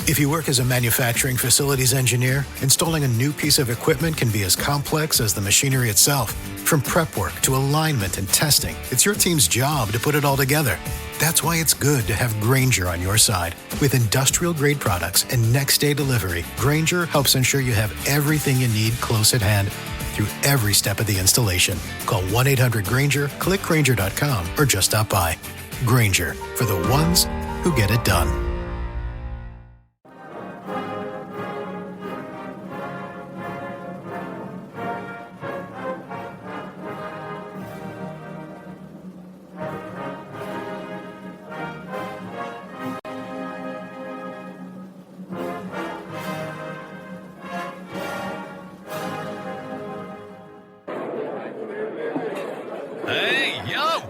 If you work as a manufacturing facilities engineer, installing a new piece of equipment can be as complex as the machinery itself. From prep work to alignment and testing, it's your team's job to put it all together. That's why it's good to have Grainger on your side. With industrial-grade products and next-day delivery, Grainger helps ensure you have everything you need close at hand through every step of the installation. Call 1-800-GRAINGER, click Grainger.com, or just stop by. Grainger, for the ones who get it done.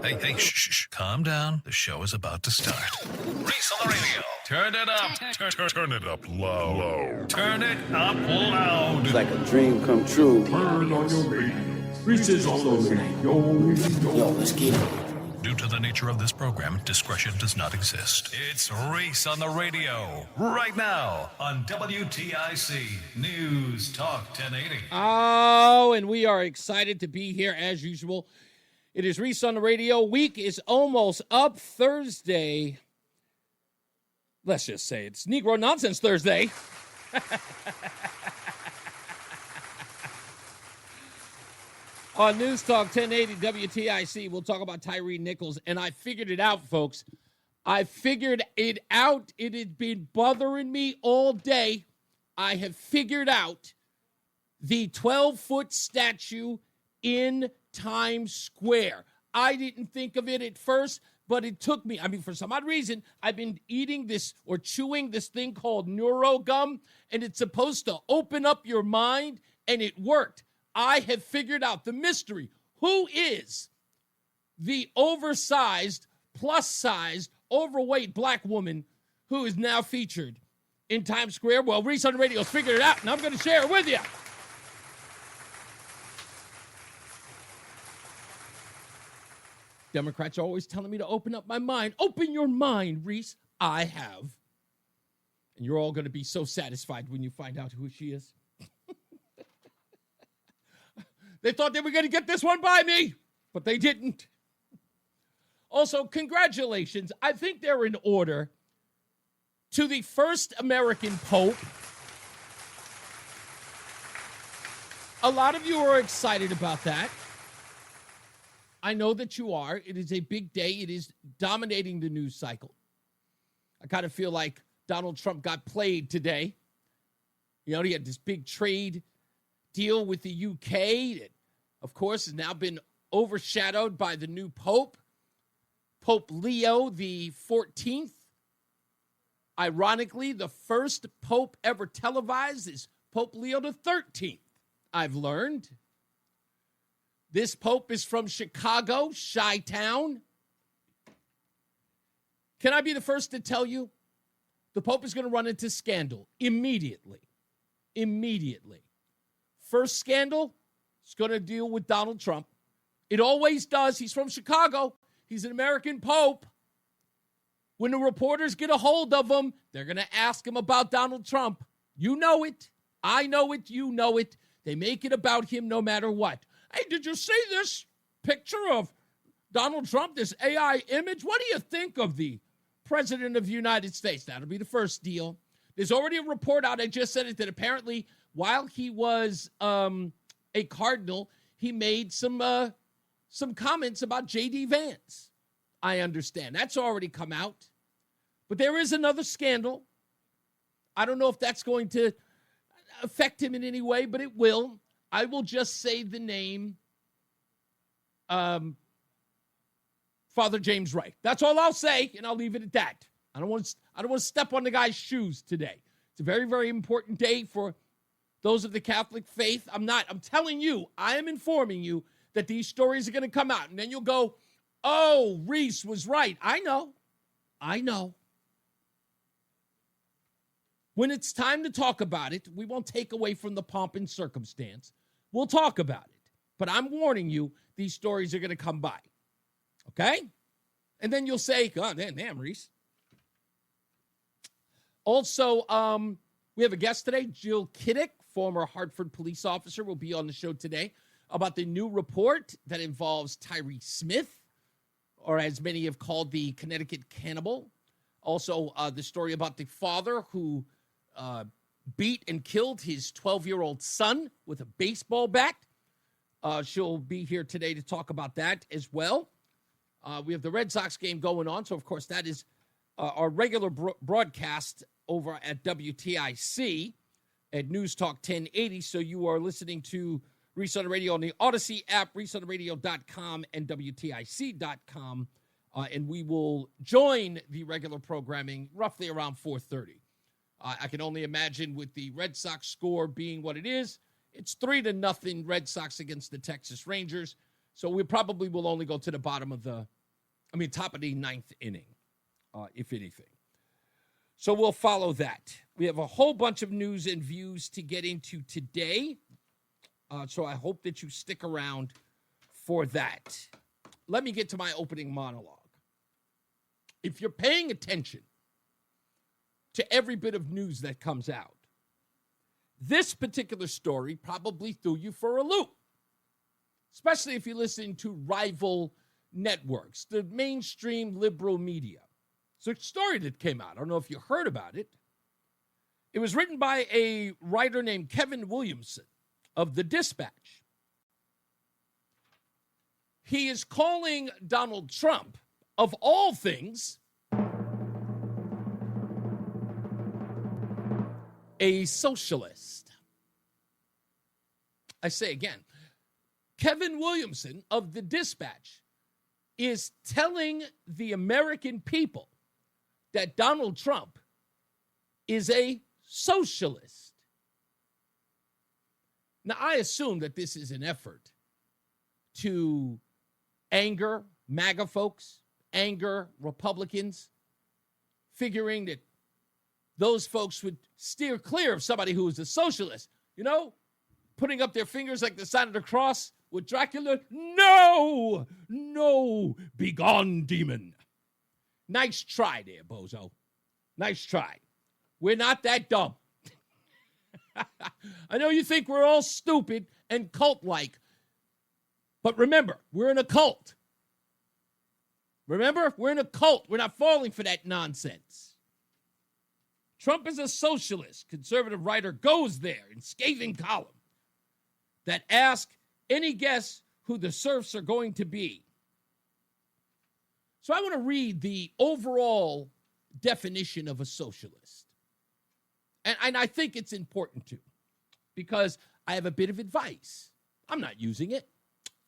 Hey, shh. Calm down. The show is about to start. Reese on the radio. Turn it up. Turn it up low. Turn it up loud. It's like a dream come true. Turn on your radio. Reese is on the radio. Yo, let's get it. Due to the nature of this program, discretion does not exist. It's Reese on the radio. Right now on WTIC News Talk 1080. Oh, and we are excited to be here as usual. It is Reese on the radio. Week is almost up. Thursday. Let's just say it's Negro Nonsense Thursday. On News Talk 1080 WTIC, we'll talk about Tyree Nichols. And I figured it out, folks. I figured it out. It had been bothering me all day. I have figured out the 12-foot statue in Times Square. I didn't think of it at first, but it took me. I mean, for some odd reason, I've been eating this or chewing this thing called Neuro gum, and it's supposed to open up your mind, and it worked. I have figured out the mystery. Who is the oversized, plus-sized, overweight black woman who is now featured in Times Square? Well, Reese on the radio has figured it out, and I'm going to share it with you. Democrats are always telling me to open up my mind. Open your mind, Reese. I have. And you're all going to be so satisfied when you find out who she is. They thought they were going to get this one by me, but they didn't. Also, congratulations. I think they're in order to the first American Pope. A lot of you are excited about that. I know that you are. It is a big day. It is dominating the news cycle. I kind of feel like Donald Trump got played today. You know, he had this big trade deal with the UK that, of course, has now been overshadowed by the new Pope, Pope Leo the 14th. Ironically, the first Pope ever televised is Pope Leo the 13th, I've learned. This Pope is from Chicago, Chi-Town. Can I be the first to tell you? The Pope is going to run into scandal immediately. Immediately. First scandal is going to deal with Donald Trump. It always does. He's from Chicago. He's an American Pope. When the reporters get a hold of him, they're going to ask him about Donald Trump. You know it. I know it. You know it. They make it about him no matter what. Hey, did you see this picture of Donald Trump, this AI image? What do you think of the President of the United States? That'll be the first deal. There's already a report out, I just said it, that apparently while he was a cardinal, he made some comments about J.D. Vance. I understand. That's already come out. But there is another scandal. I don't know if that's going to affect him in any way, but it will. I will just say the name Father James Wright. That's all I'll say, and I'll leave it at that. I don't want to step on the guy's shoes today. It's a very, very important day for those of the Catholic faith. I'm telling you, I am informing you that these stories are going to come out. And then you'll go, oh, Reese was right. I know. When it's time to talk about it, we won't take away from the pomp and circumstance. We'll talk about it. But I'm warning you, these stories are going to come by. Okay? And then you'll say, God, damn, Reese. Also, we have a guest today, Jill Kidik, former Hartford police officer, will be on the show today about the new report that involves Tyree Smith, or as many have called the Connecticut cannibal. Also, the story about the father who beat and killed his 12-year-old son with a baseball bat. She'll be here today to talk about that as well. We have the Red Sox game going on, so of course that is our regular broadcast over at WTIC at NewsTalk 1080. So you are listening to Reese on the Radio on the Odyssey app, reaseontheradio.com, and WTIC.com. And we will join the regular programming roughly around 4:30. I can only imagine with the Red Sox score being what it is, it's 3-0 Red Sox against the Texas Rangers. So we probably will only go to the top of the ninth inning, if anything. So we'll follow that. We have a whole bunch of news and views to get into today. So I hope that you stick around for that. Let me get to my opening monologue. If you're paying attention to every bit of news that comes out, this particular story probably threw you for a loop, especially if you listen to rival networks, the mainstream liberal media. It's a story that came out. I don't know if you heard about it. It was written by a writer named Kevin Williamson of The Dispatch. He is calling Donald Trump, of all things, a socialist. I say again, Kevin Williamson of The Dispatch is telling the American people that Donald Trump is a socialist. Now, I assume that this is an effort to anger MAGA folks, anger Republicans, figuring that those folks would steer clear of somebody who is a socialist. You know, putting up their fingers like the sign of the cross with Dracula. No, be gone, demon. Nice try there, bozo. Nice try. We're not that dumb. I know you think we're all stupid and cult-like, but remember, we're in a cult. Remember, we're in a cult. We're not falling for that nonsense. Trump is a socialist. Conservative writer goes there in scathing column that asks any guess who the serfs are going to be. So I want to read the overall definition of a socialist. And I think it's important to, because I have a bit of advice. I'm not using it.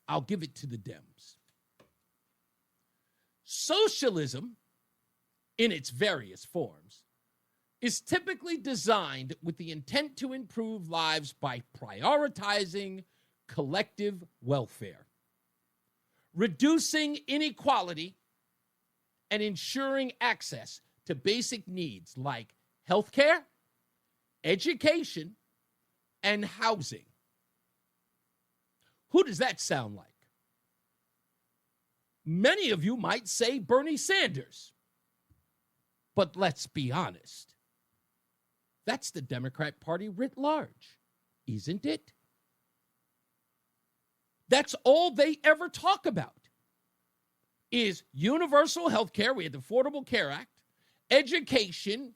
I'll give it to the Dems. Socialism, in its various forms, is typically designed with the intent to improve lives by prioritizing collective welfare, reducing inequality, and ensuring access to basic needs like healthcare, education, and housing. Who does that sound like? Many of you might say Bernie Sanders. But let's be honest. That's the Democrat Party writ large, isn't it? That's all they ever talk about is universal health care. We had the Affordable Care Act, education,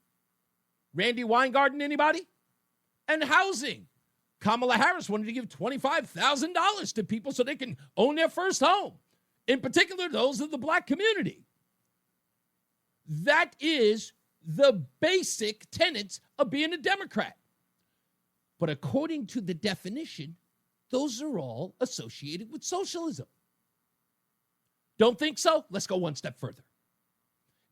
Randy Weingarten, anybody? And housing. Kamala Harris wanted to give $25,000 to people so they can own their first home, in particular those of the black community. That is the basic tenets of being a Democrat. But according to the definition, those are all associated with socialism. Don't think so? Let's go one step further.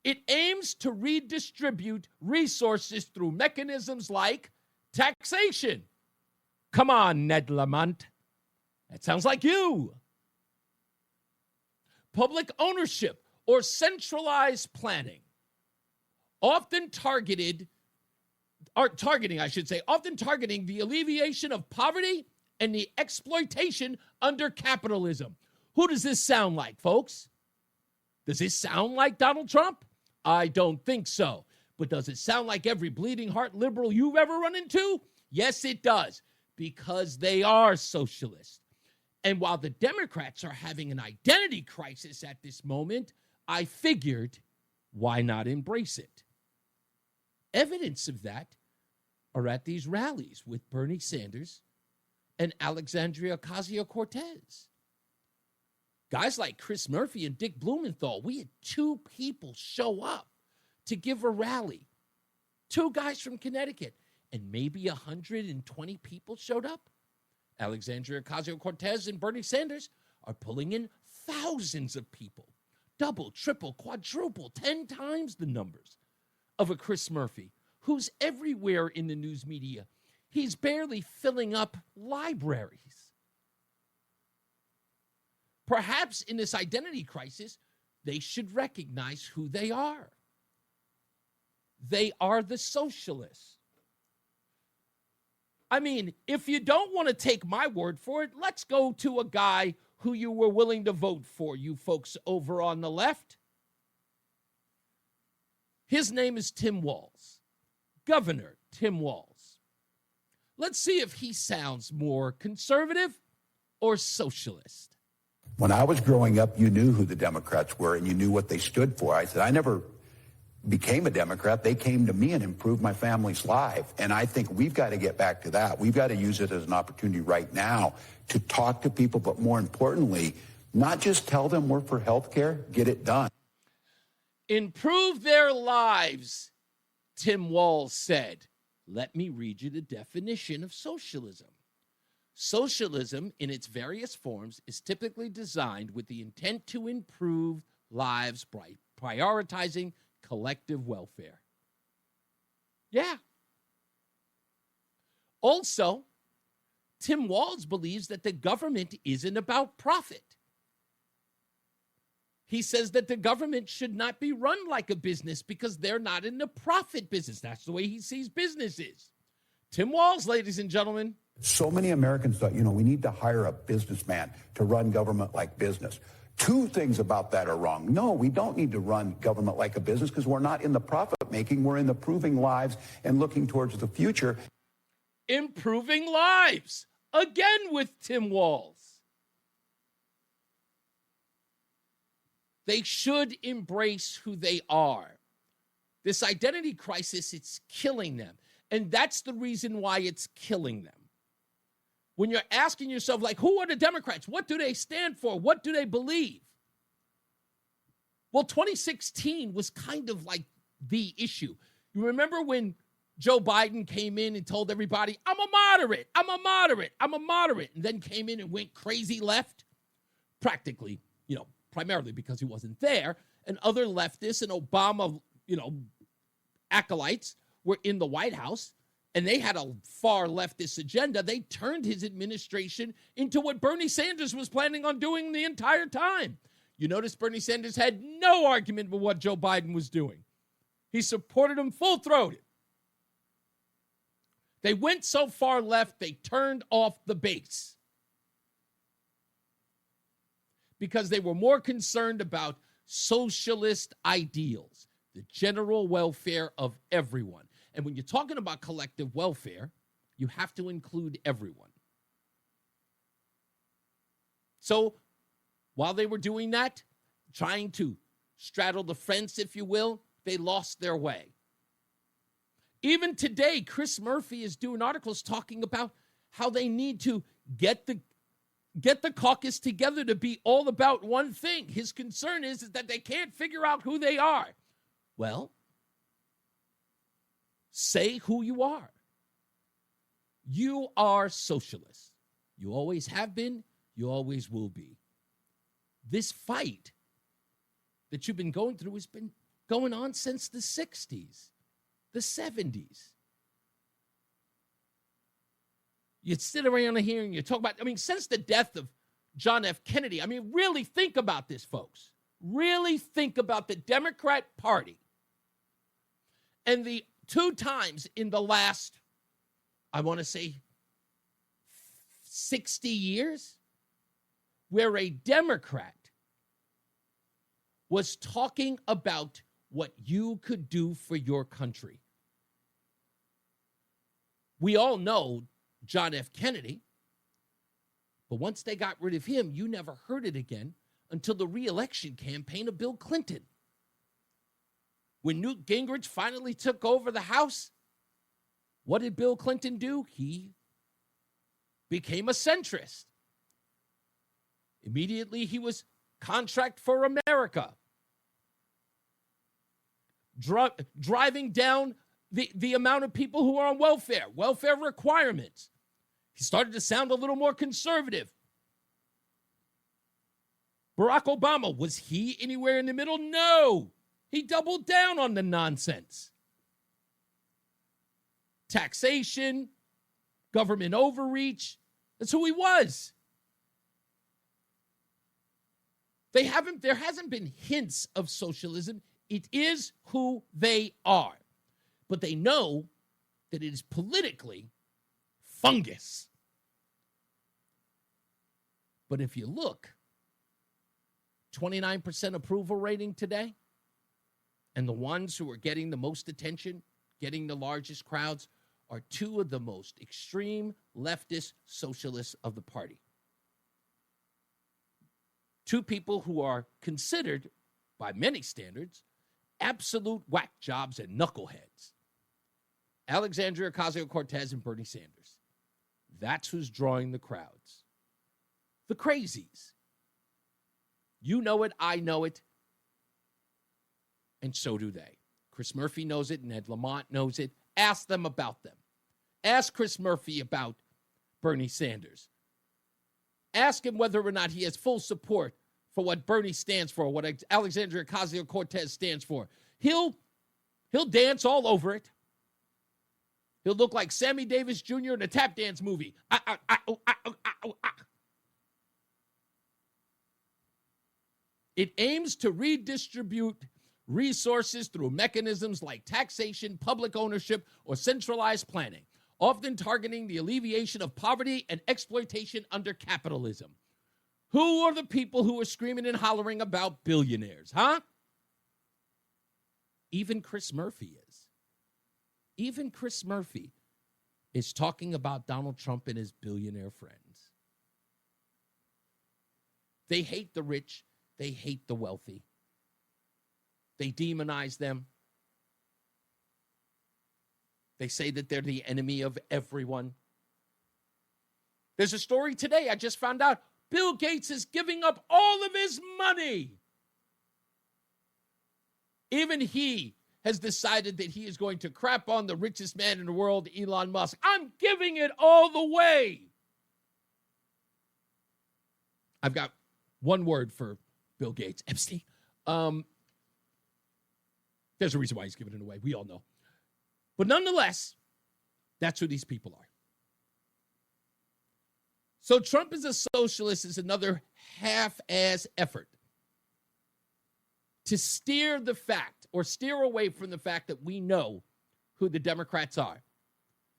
It aims to redistribute resources through mechanisms like taxation. Come on, Ned Lamont. That sounds like you. Public ownership or centralized planning. Often targeting the alleviation of poverty and the exploitation under capitalism. Who does this sound like, folks? Does this sound like Donald Trump? I don't think so. But does it sound like every bleeding heart liberal you've ever run into? Yes, it does, because they are socialists. And while the Democrats are having an identity crisis at this moment, I figured, why not embrace it? Evidence of that are at these rallies with Bernie Sanders and Alexandria Ocasio-Cortez. Guys like Chris Murphy and Dick Blumenthal, we had 2 people show up to give a rally. 2 guys from Connecticut, and maybe 120 people showed up. Alexandria Ocasio-Cortez and Bernie Sanders are pulling in thousands of people. Double, triple, quadruple, 10 times the numbers of a Chris Murphy, who's everywhere in the news media. He's barely filling up libraries. Perhaps in this identity crisis, they should recognize who they are. They are the socialists. I mean, if you don't want to take my word for it, let's go to a guy who you were willing to vote for, you folks over on the left. His name is Tim Walz, Governor Tim Walz. Let's see if he sounds more conservative or socialist. When I was growing up, you knew who the Democrats were and you knew what they stood for. I said, I never became a Democrat. They came to me and improved my family's life. And I think we've got to get back to that. We've got to use it as an opportunity right now to talk to people, but more importantly, not just tell them we're for health care, get it done. Improve their lives, Tim Walz said. Let me read you the definition of socialism. Socialism, in its various forms, is typically designed with the intent to improve lives by prioritizing collective welfare. Yeah. Also, Tim Walz believes that the government isn't about profit. He says that the government should not be run like a business because they're not in the profit business. That's the way he sees businesses. Tim Walz, ladies and gentlemen. So many Americans thought, we need to hire a businessman to run government like business. 2 things about that are wrong. No, we don't need to run government like a business because we're not in the profit making. We're in the improving lives and looking towards the future. Improving lives. Again with Tim Walz. They should embrace who they are. This identity crisis, it's killing them. And that's the reason why it's killing them. When you're asking yourself, like, who are the Democrats? What do they stand for? What do they believe? Well, 2016 was kind of like the issue. You remember when Joe Biden came in and told everybody, I'm a moderate, I'm a moderate, I'm a moderate, and then came in and went crazy left? Practically, primarily because he wasn't there, and other leftists and Obama, acolytes were in the White House, and they had a far leftist agenda. They turned his administration into what Bernie Sanders was planning on doing the entire time. You notice Bernie Sanders had no argument with what Joe Biden was doing. He supported him full-throated. They went so far left, they turned off the base because they were more concerned about socialist ideals, the general welfare of everyone. And when you're talking about collective welfare, you have to include everyone. So while they were doing that, trying to straddle the fence, if you will, they lost their way. Even today, Chris Murphy is doing articles talking about how they need to get the caucus together to be all about one thing. His concern is that they can't figure out who they are. Well, say who you are. You are socialist. You always have been. You always will be. This fight that you've been going through has been going on since the 60s, the 70s. You sit around here and you talk about, since the death of John F. Kennedy, really think about this, folks. Really think about the Democrat Party and the 2 times in the last, I want to say, 60 years, where a Democrat was talking about what you could do for your country. We all know John F. Kennedy, but once they got rid of him, you never heard it again until the re-election campaign of Bill Clinton. When Newt Gingrich finally took over the House, what did Bill Clinton do? He became a centrist. Immediately, he was Contract for America, driving down the amount of people who are on welfare requirements. He started to sound a little more conservative. Barack Obama, was he anywhere in the middle? No. He doubled down on the nonsense. Taxation, government overreach. That's who he was. There hasn't been hints of socialism. It is who they are. But they know that it is politically fungus. But if you look, 29% approval rating today, and the ones who are getting the most attention, getting the largest crowds, are two of the most extreme leftist socialists of the party. Two people who are considered, by many standards, absolute whack jobs and knuckleheads. Alexandria Ocasio-Cortez and Bernie Sanders. That's who's drawing the crowds. The crazies. You know it, I know it, and so do they. Chris Murphy knows it, Ned Lamont knows it. Ask them about them. Ask Chris Murphy about Bernie Sanders. Ask him whether or not he has full support for what Bernie stands for, what Alexandria Ocasio-Cortez stands for. He'll dance all over it. He'll look like Sammy Davis Jr. in a tap dance movie. It aims to redistribute resources through mechanisms like taxation, public ownership, or centralized planning, often targeting the alleviation of poverty and exploitation under capitalism. Who are the people who are screaming and hollering about billionaires, huh? Even Chris Murphy is. Even Chris Murphy is talking about Donald Trump and his billionaire friends. They hate the rich. They hate the wealthy. They demonize them. They say that they're the enemy of everyone. There's a story today I just found out. Bill Gates is giving up all of his money. Even he has decided that he is going to crap on the richest man in the world, Elon Musk. I'm giving it all the way. I've got one word for Bill Gates, Epstein. There's a reason why he's giving it away. We all know. But nonetheless, that's who these people are. So Trump is a socialist is another half-ass effort to steer the fact or steer away from the fact that we know who the Democrats are.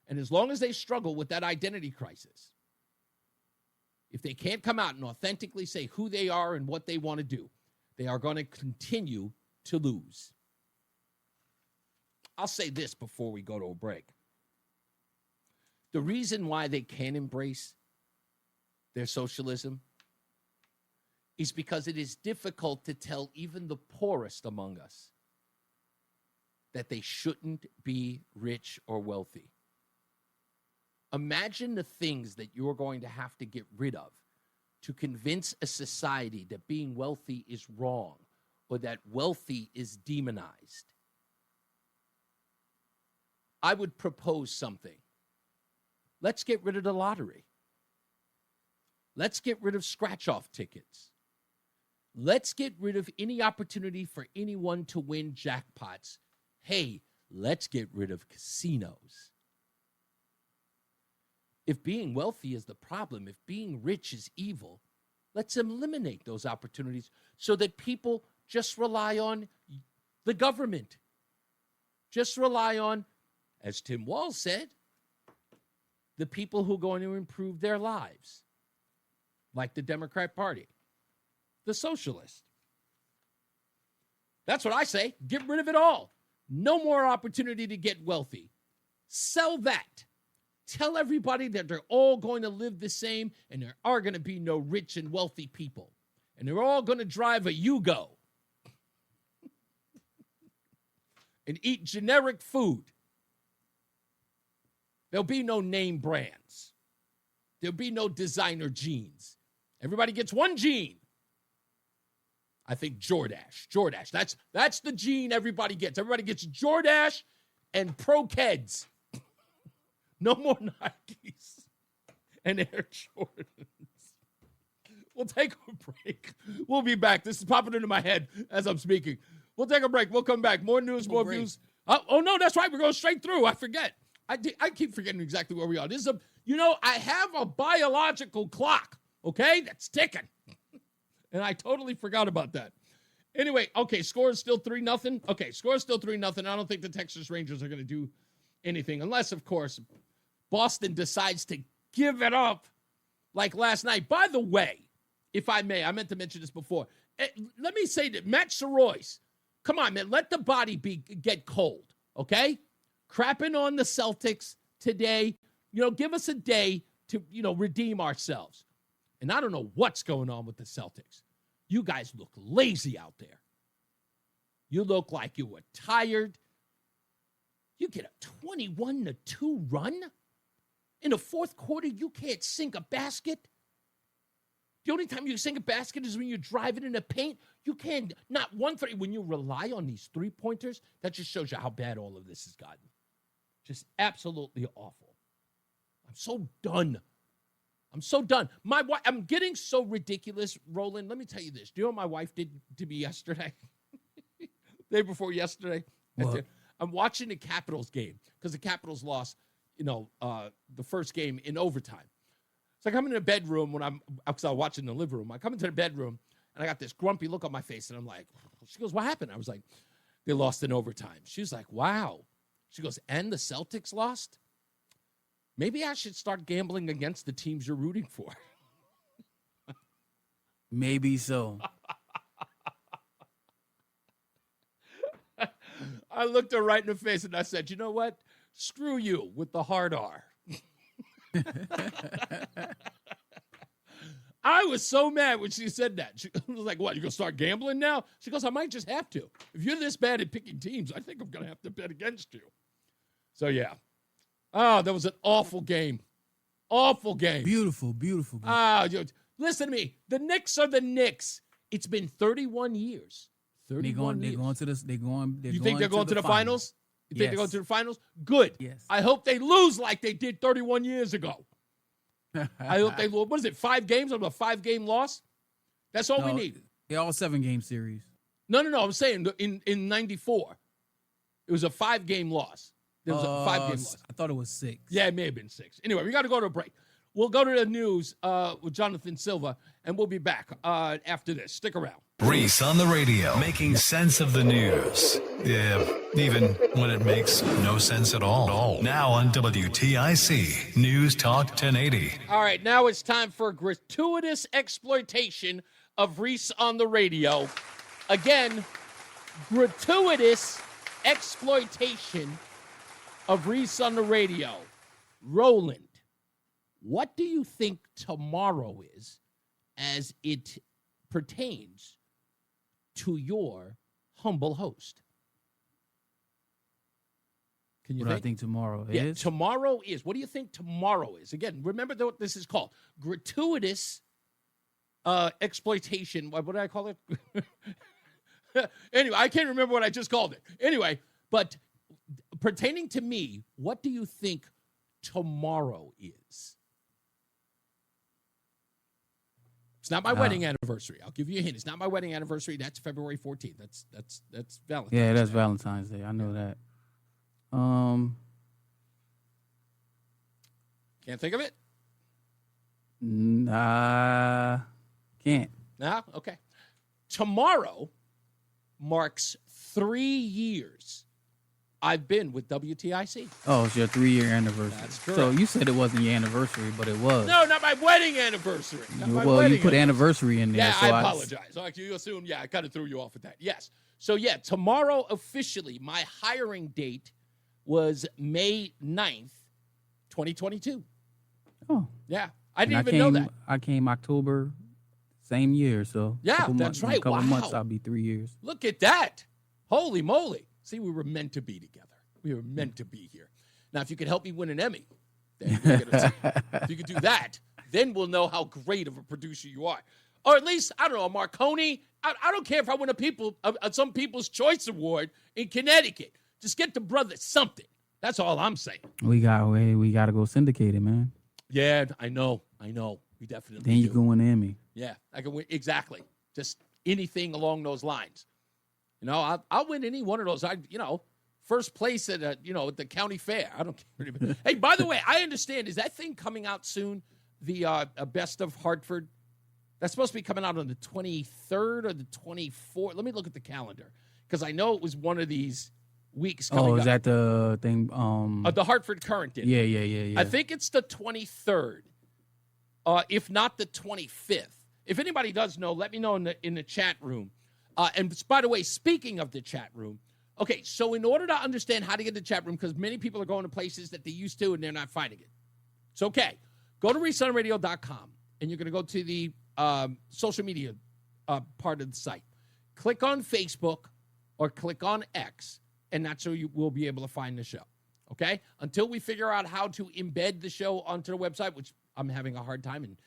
And as long as they struggle with that identity crisis, if they can't come out and authentically say who they are and what they want to do, they are going to continue to lose. I'll say this before we go to a break. The reason why they can't embrace their socialism is because it is difficult to tell even the poorest among us that they shouldn't be rich or wealthy. Imagine the things that you're going to have to get rid of to convince a society that being wealthy is wrong or that wealthy is demonized. I would propose something. Let's get rid of the lottery. Let's get rid of scratch-off tickets. Let's get rid of any opportunity for anyone to win jackpots. Hey, let's get rid of casinos. If being wealthy is the problem, if being rich is evil, let's eliminate those opportunities so that people just rely on the government. Just rely on, as Tim Walz said, the people who are going to improve their lives, like the Democrat Party, the Socialist. That's what I say. Get rid of it all. No more opportunity to get wealthy. Sell that. Tell everybody that they're all going to live the same and there are going to be no rich and wealthy people. And they're all going to drive a Yugo and eat generic food. There'll be no name brands. There'll be no designer jeans. Everybody gets one jean. I think Jordache. Jordache. That's the jean everybody gets. Everybody gets Jordache and Pro Keds. No more Nikes and Air Jordans. We'll take a break. We'll be back. This is popping into my head as I'm speaking. We'll take a break. We'll come back. More news, more views. Oh, no, that's right. We're going straight through. I forget. I keep forgetting exactly where we are. This is I have a biological clock, okay, that's ticking. And I totally forgot about that. Anyway, okay, score is still 3-0. Okay, score is still 3-0. I don't think the Texas Rangers are going to do anything unless, of course, Boston decides to give it up like last night. By the way, if I may, I meant to mention this before. Let me say that Matt Sorois, come on, man, let the body get cold, okay? Crapping on the Celtics today, give us a day to, redeem ourselves. And I don't know what's going on with the Celtics. You guys look lazy out there. You look like you were tired. You get a 21-2 run. In the fourth quarter, you can't sink a basket. The only time you sink a basket is when you're driving in the paint. You can't, not 1-3. When you rely on these three-pointers, that just shows you how bad all of this has gotten. Just absolutely awful. I'm so done. My wife, I'm getting so ridiculous, Roland. Let me tell you this. Do you know what my wife did to me yesterday? Day before yesterday. What? I'm watching the Capitals game because the Capitals lost, the first game in overtime. So I come into the bedroom because I was watching the living room. I come into the bedroom and I got this grumpy look on my face and I'm like, she goes, what happened? I was like, they lost in overtime. She was like, wow. She goes, and the Celtics lost? Maybe I should start gambling against the teams you're rooting for. Maybe so. I looked her right in the face and I said, you know what? Screw you with the hard R. I was so mad when she said that. She was like, what, you going to start gambling now? She goes, I might just have to. If you're this bad at picking teams, I think I'm going to have to bet against you. So, yeah. Oh, that was an awful game. Awful game. Beautiful game. Listen to me. The Knicks are the Knicks. It's been 31 years. 31 years. They're going to this. You think they're going to the finals? You think they're going to the finals? Good. Yes. I hope they lose like they did 31 years ago. I hope they lose. What is it, 5 games? I'm a 5-game loss? That's all we need. They're all 7-game series. No. I'm saying in 94, it was a 5-game loss. There was a 5-game loss. I thought it was 6. Yeah, it may have been 6. Anyway, we got to go to a break. We'll go to the news with Jonathan Silva, and we'll be back after this. Stick around. Reese on the radio, making sense of the news. Yeah, even when it makes no sense at all. Now on WTIC, News Talk 1080. All right, now it's time for gratuitous exploitation of Reese on the radio. Again, gratuitous exploitation of Reese on the radio. Roland, what do you think tomorrow is as it pertains to your humble host? Can you What I think tomorrow is? Yeah, tomorrow is. What do you think tomorrow is? Again, remember what this is called. Gratuitous exploitation. What did I call it? Anyway, I can't remember what I just called it. Anyway, but pertaining to me, what do you think tomorrow is? It's not my wedding anniversary. I'll give you a hint. It's not my wedding anniversary. That's February 14th. That's Valentine's Day. Yeah, that's Valentine's Day. I know that. Can't think of it? Nah, can't. No? Okay. Tomorrow marks 3 years I've been with WTIC. Oh, it's your 3-year anniversary. That's correct. So you said it wasn't your anniversary, but it was. No, not my wedding anniversary. You put anniversary in there. Yeah, so I apologize. You assume, I kind of threw you off with that. Yes. So, yeah, tomorrow officially, my hiring date was May 9th, 2022. Oh. Yeah, I And didn't even know that. I came October, same year. So Yeah, that's right. In a couple Wow. months, I'll be 3 years. Look at that. Holy moly. See, we were meant to be together. We were meant to be here. Now, if you could help me win an Emmy, then we're gonna see. If you could do that, then we'll know how great of a producer you are. Or at least, I don't know, Marconi. I don't care if I win some People's Choice Award in Connecticut. Just get the brother something. That's all I'm saying. We got to go syndicated, man. Yeah, I know. We definitely Then you do. can win an Emmy. Yeah, I can win. Exactly. Just anything along those lines. I'll win any one of those. First place at at the county fair. I don't care. Hey, by the way, I understand. Is that thing coming out soon? The Best of Hartford. That's supposed to be coming out on the 23rd or the 24th. Let me look at the calendar because I know it was one of these weeks coming up. Is that the thing? The Hartford Current did. Yeah. I think it's the 23rd, if not the 25th. If anybody does know, let me know in the chat room. And by the way, speaking of the chat room, okay, so in order to understand how to get the chat room, because many people are going to places that they used to and they're not finding it. It's okay. Go to ReeseOnRadio.com and you're going to go to the social media part of the site. Click on Facebook or click on X, and that's how you will be able to find the show. Okay? Until we figure out how to embed the show onto the website, which I'm having a hard time, and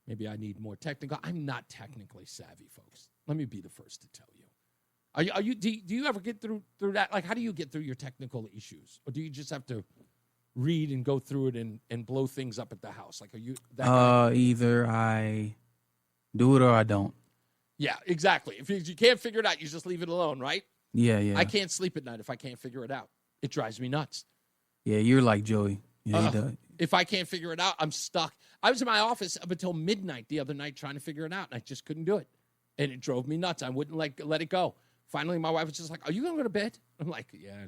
maybe I need more technical. I'm not technically savvy, folks. Let me be the first to tell you. Do you ever get through that? Like, how do you get through your technical issues? Or do you just have to read and go through it and blow things up at the house? Like, are you that guy? Either I do it or I don't. Yeah, exactly. If you can't figure it out, you just leave it alone, right? Yeah. I can't sleep at night if I can't figure it out. It drives me nuts. Yeah, you're like Joey. Yeah, he does. If I can't figure it out, I'm stuck. I was in my office up until midnight the other night trying to figure it out, and I just couldn't do it. And it drove me nuts. I wouldn't let it go. Finally, my wife was just like, "Are you going to go to bed?" I'm like, "Yeah."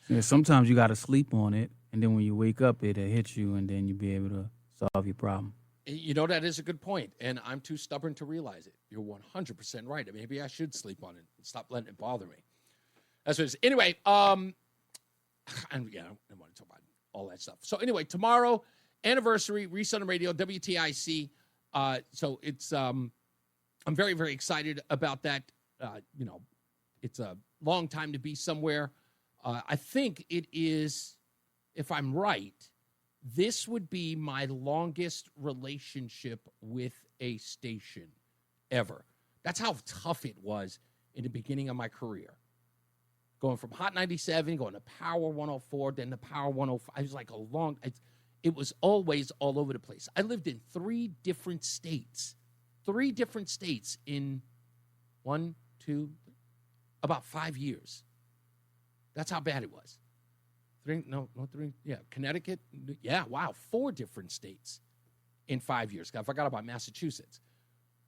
Yeah, sometimes you got to sleep on it, and then when you wake up, it'll hit you, and then you'll be able to solve your problem. That is a good point, and I'm too stubborn to realize it. You're 100% right. Maybe I should sleep on it and stop letting it bother me. That's what it is. Anyway, and yeah, I don't want to talk about all that stuff. So anyway, tomorrow, anniversary, Reese on the Radio, WTIC. So it's, I'm very, very excited about that. It's a long time to be somewhere. I think it is, if I'm right, this would be my longest relationship with a station ever. That's how tough it was in the beginning of my career. Going from Hot 97, going to Power 104, then to Power 105. It was like it was always all over the place. I lived in three different states in about 5 years. That's how bad it was. Three. Yeah, Connecticut. Yeah, wow, 4 different states in 5 years. I forgot about Massachusetts.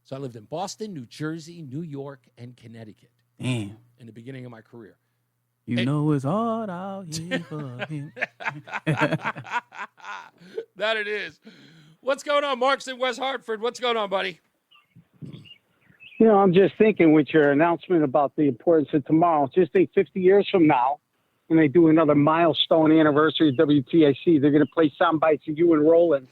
So I lived in Boston, New Jersey, New York, and Connecticut. Damn. In the beginning of my career. Know it's hard out here for him. That it is. What's going on, Mark's in West Hartford? What's going on, buddy? I'm just thinking with your announcement about the importance of tomorrow, just think 50 years from now, when they do another milestone anniversary of WTIC, they're going to play sound bites of you and Roland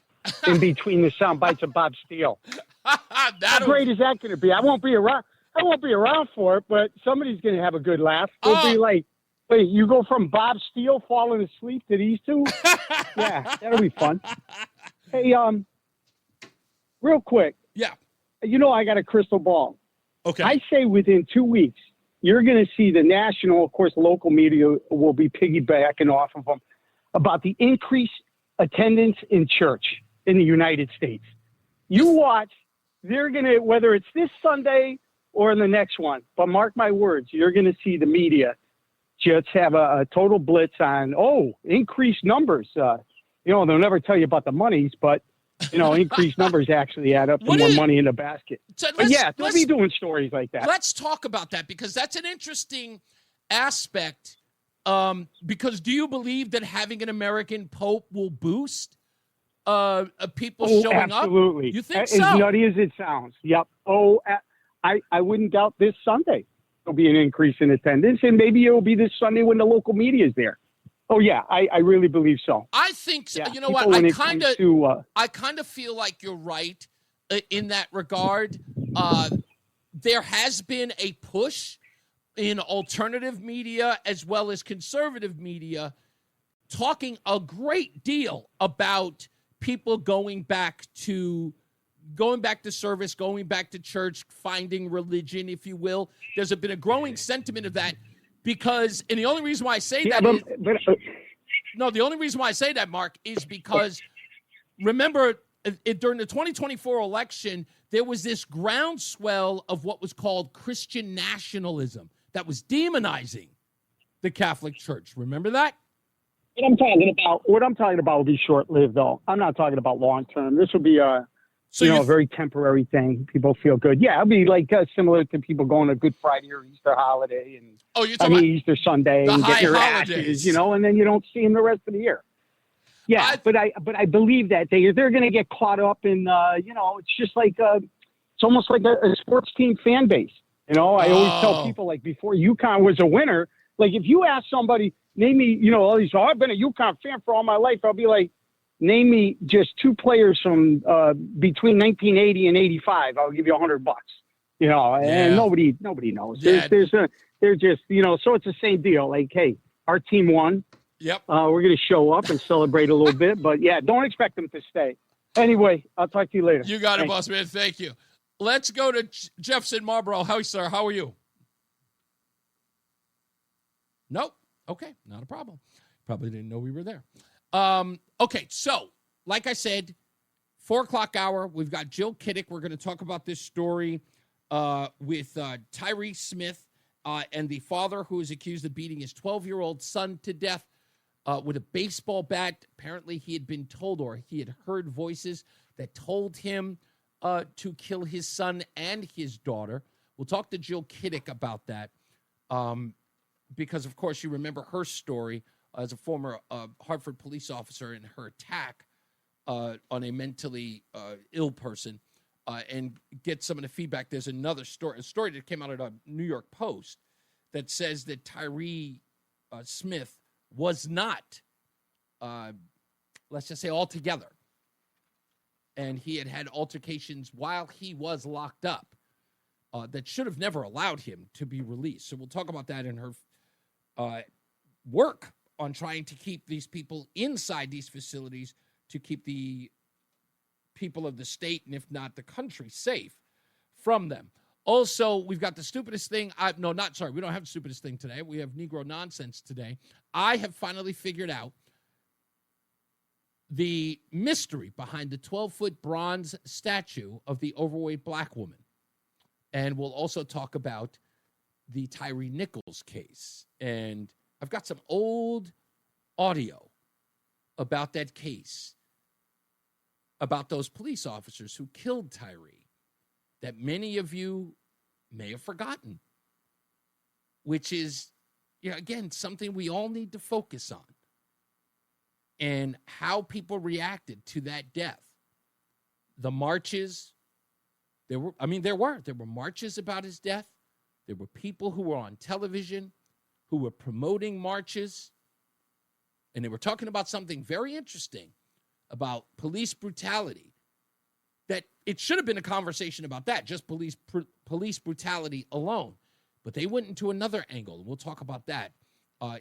in between the sound bites of Bob Steele. How great is that going to be? I won't be around for it, but somebody's going to have a good laugh. It'll be like, wait, you go from Bob Steele falling asleep to these two? Yeah, that'll be fun. Hey, real quick. Yeah. I got a crystal ball. Okay. I say within 2 weeks, you're going to see the national, of course, local media will be piggybacking off of them about the increased attendance in church in the United States. You watch, they're going to, whether it's this Sunday or in the next one, but mark my words, you're going to see the media just have a total blitz on, increased numbers. They'll never tell you about the monies, but increased numbers actually add up to more money in the basket. So they'll be doing stories like that. Let's talk about that because that's an interesting aspect. Because do you believe that having an American Pope will boost people showing absolutely. up? Absolutely. You think as so? As nutty as it sounds. Yep. I wouldn't doubt this Sunday. there'll be an increase in attendance, and maybe it'll be this Sunday when the local media is there. Oh yeah, I really believe so. I think so. Yeah, You know what? I kind of feel like you're right in that regard. There has been a push in alternative media as well as conservative media talking a great deal about people going back to service, going back to church, finding religion, if you will. There's been a growing sentiment of that because, and the only reason why I say that the only reason why I say that, Mark, is because remember during the 2024 election, there was this groundswell of what was called Christian nationalism that was demonizing the Catholic Church. Remember that? What I'm talking about will be short-lived, though. I'm not talking about long-term. This will be a very temporary thing. People feel good. Yeah, it'll be like similar to people going to Good Friday or Easter holiday, and you're talking about Easter Sunday, and getting your ashes, and then you don't see them the rest of the year. Yeah, but I believe that they're going to get caught up in it's just like it's almost like a sports team fan base. I always tell people, like, before UConn was a winner, like if you ask somebody, name me, I've been a UConn fan for all my life, I'll be like, name me just two players from between 1980 and 85. I'll give you $100. And nobody knows. Yeah. They're just, so it's the same deal. Like, hey, our team won. Yep. We're going to show up and celebrate a little bit, but yeah, don't expect them to stay. Anyway, I'll talk to you later. You got it, boss man. Thank you. Let's go to Jefferson Marlboro. Hi, sir. How are you? Nope. Okay, not a problem. Probably didn't know we were there. Okay, so like I said, 4:00 hour, we've got Jill Kidik. We're going to talk about this story with Tyree Smith and the father who is accused of beating his 12-year-old son to death with a baseball bat. Apparently, he had been told, or he had heard voices that told him to kill his son and his daughter. We'll talk to Jill Kidik about that because, of course, you remember her story as a former Hartford police officer in her attack on a mentally ill person, and get some of the feedback. There's another story, a story that came out of the New York Post that says that Tyree Smith was not, let's just say, altogether. And he had altercations while he was locked up that should have never allowed him to be released. So we'll talk about that in her work on trying to keep these people inside these facilities to keep the people of the state, and if not the country, safe from them. Also, we've got the stupidest thing. We don't have the stupidest thing today. We have Negro nonsense today. I have finally figured out the mystery behind the 12-foot bronze statue of the overweight black woman. And we'll also talk about the Tyree Nichols case. And I've got some old audio about that case, about those police officers who killed Tyree, that many of you may have forgotten, which is, again, something we all need to focus on, and how people reacted to that death. The marches, there were marches about his death. There were people who were on television who were promoting marches, and they were talking about something very interesting about police brutality, that it should have been a conversation about that, just police brutality alone. But they went into another angle, and we'll talk about that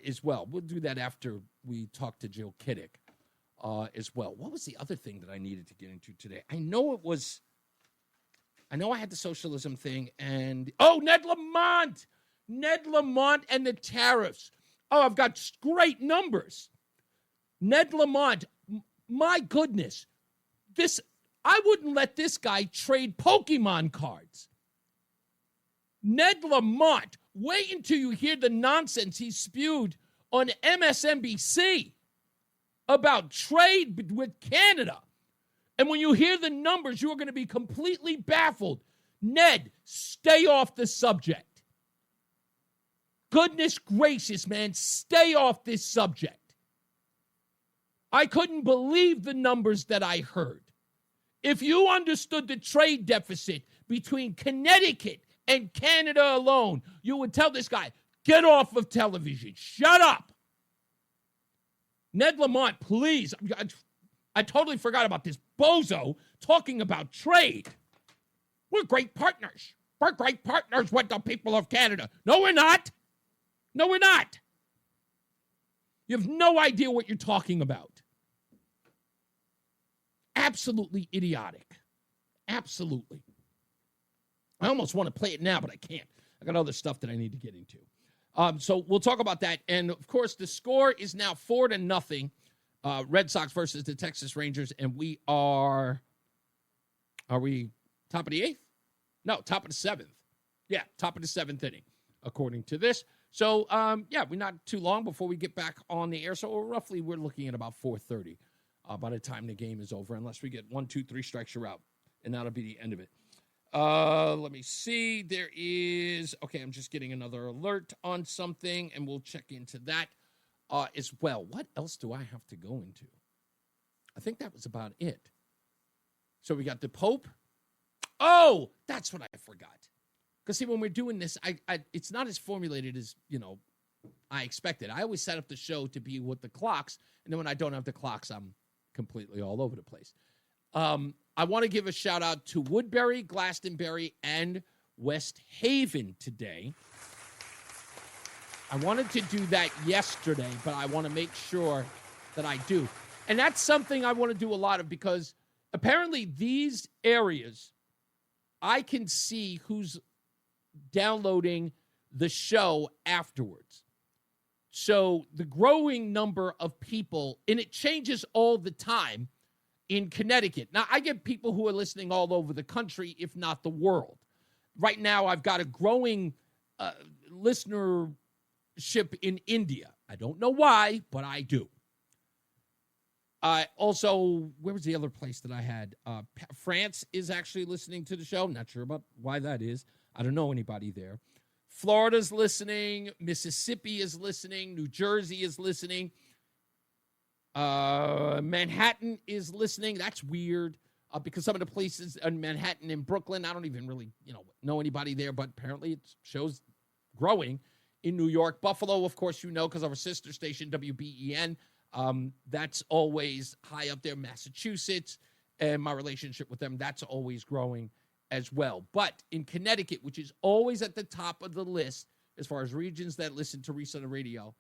as well. We'll do that after we talk to Jill Kidik as well. What was the other thing that I needed to get into today? I know I had the socialism thing, and Ned Lamont and the tariffs. I've got great numbers. Ned Lamont, my goodness, I wouldn't let this guy trade Pokemon cards. Ned Lamont, wait until you hear the nonsense he spewed on MSNBC about trade with Canada. And when you hear the numbers, you are going to be completely baffled. Ned, stay off the subject. Goodness gracious, man, stay off this subject. I couldn't believe the numbers that I heard. If you understood the trade deficit between Connecticut and Canada alone, you would tell this guy, get off of television. Shut up. Ned Lamont, please. I totally forgot about this bozo talking about trade. We're great partners. We're great partners with the people of Canada. No, we're not. No, we're not. You have no idea what you're talking about. Absolutely idiotic. Absolutely. I almost want to play it now, but I can't. I got other stuff that I need to get into. So we'll talk about that. And, of course, the score is now 4-0. Red Sox versus the Texas Rangers. And we are we top of the 8th? No, top of the 7th. Yeah, top of the 7th inning, according to this. So, we're not too long before we get back on the air. So, roughly, we're looking at about 4:30 by the time the game is over, unless we get 1, 2, 3 strikes, you're out. And that'll be the end of it. Let me see. There is, I'm just getting another alert on something, and we'll check into that as well. What else do I have to go into? I think that was about it. So we got the Pope. Oh, that's what I forgot. Because, see, when we're doing this, it's not as formulated as, I expected. I always set up the show to be with the clocks, and then when I don't have the clocks, I'm completely all over the place. I want to give a shout-out to Woodbury, Glastonbury, and West Haven today. I wanted to do that yesterday, but I want to make sure that I do. And that's something I want to do a lot of because apparently these areas, I can see who's downloading the show afterwards. So the growing number of people, and it changes all the time in Connecticut. Now, I get people who are listening all over the country, if not the world. Right now, I've got a growing listenership in India. I don't know why, but I do. Also, where was the other place that I had? France is actually listening to the show. Not sure about why that is. I don't know anybody there. Florida's listening. Mississippi is listening. New Jersey is listening. Manhattan is listening. That's weird because some of the places in Manhattan and Brooklyn, I don't even really, know anybody there, but apparently it shows growing in New York. Buffalo, of course, because our sister station, WBEN, that's always high up there. Massachusetts and my relationship with them, that's always growing as well. But in Connecticut, which is always at the top of the list as far as regions that listen to Reese on the radio,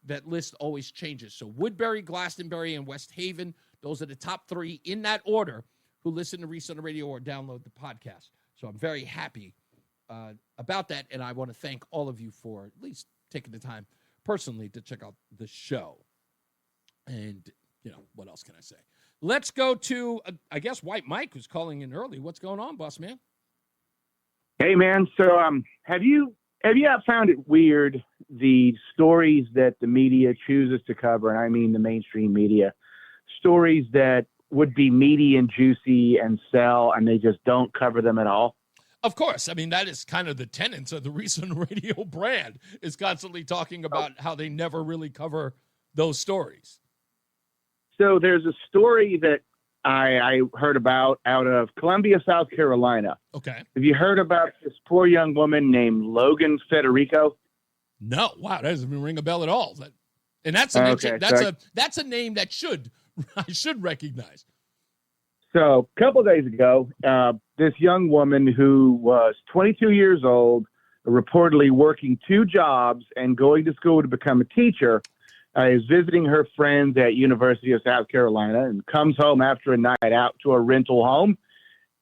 that list always changes. So Woodbury, Glastonbury, and West Haven, those are the top 3 in that order who listen to Reese on the radio or download the podcast. So I'm very happy about that, and I want to thank all of you for at least taking the time personally to check out the show. And, what else can I say? Let's go to, I guess, White Mike, who's calling in early. What's going on, boss man? Hey, man. So have you found it weird, the stories that the media chooses to cover, and I mean the mainstream media, stories that would be meaty and juicy and sell, and they just don't cover them at all? Of course. I mean, that is kind of the tenets of the Reese on the Radio brand, is constantly talking about how they never really cover those stories. So there's a story that I heard about out of Columbia, South Carolina. Okay. Have you heard about this poor young woman named Logan Federico? No. Wow, that doesn't even ring a bell at all. And that's a name that I should recognize. So a couple of days ago, this young woman who was 22 years old, reportedly working 2 jobs and going to school to become a teacher, is visiting her friends at University of South Carolina and comes home after a night out to a rental home,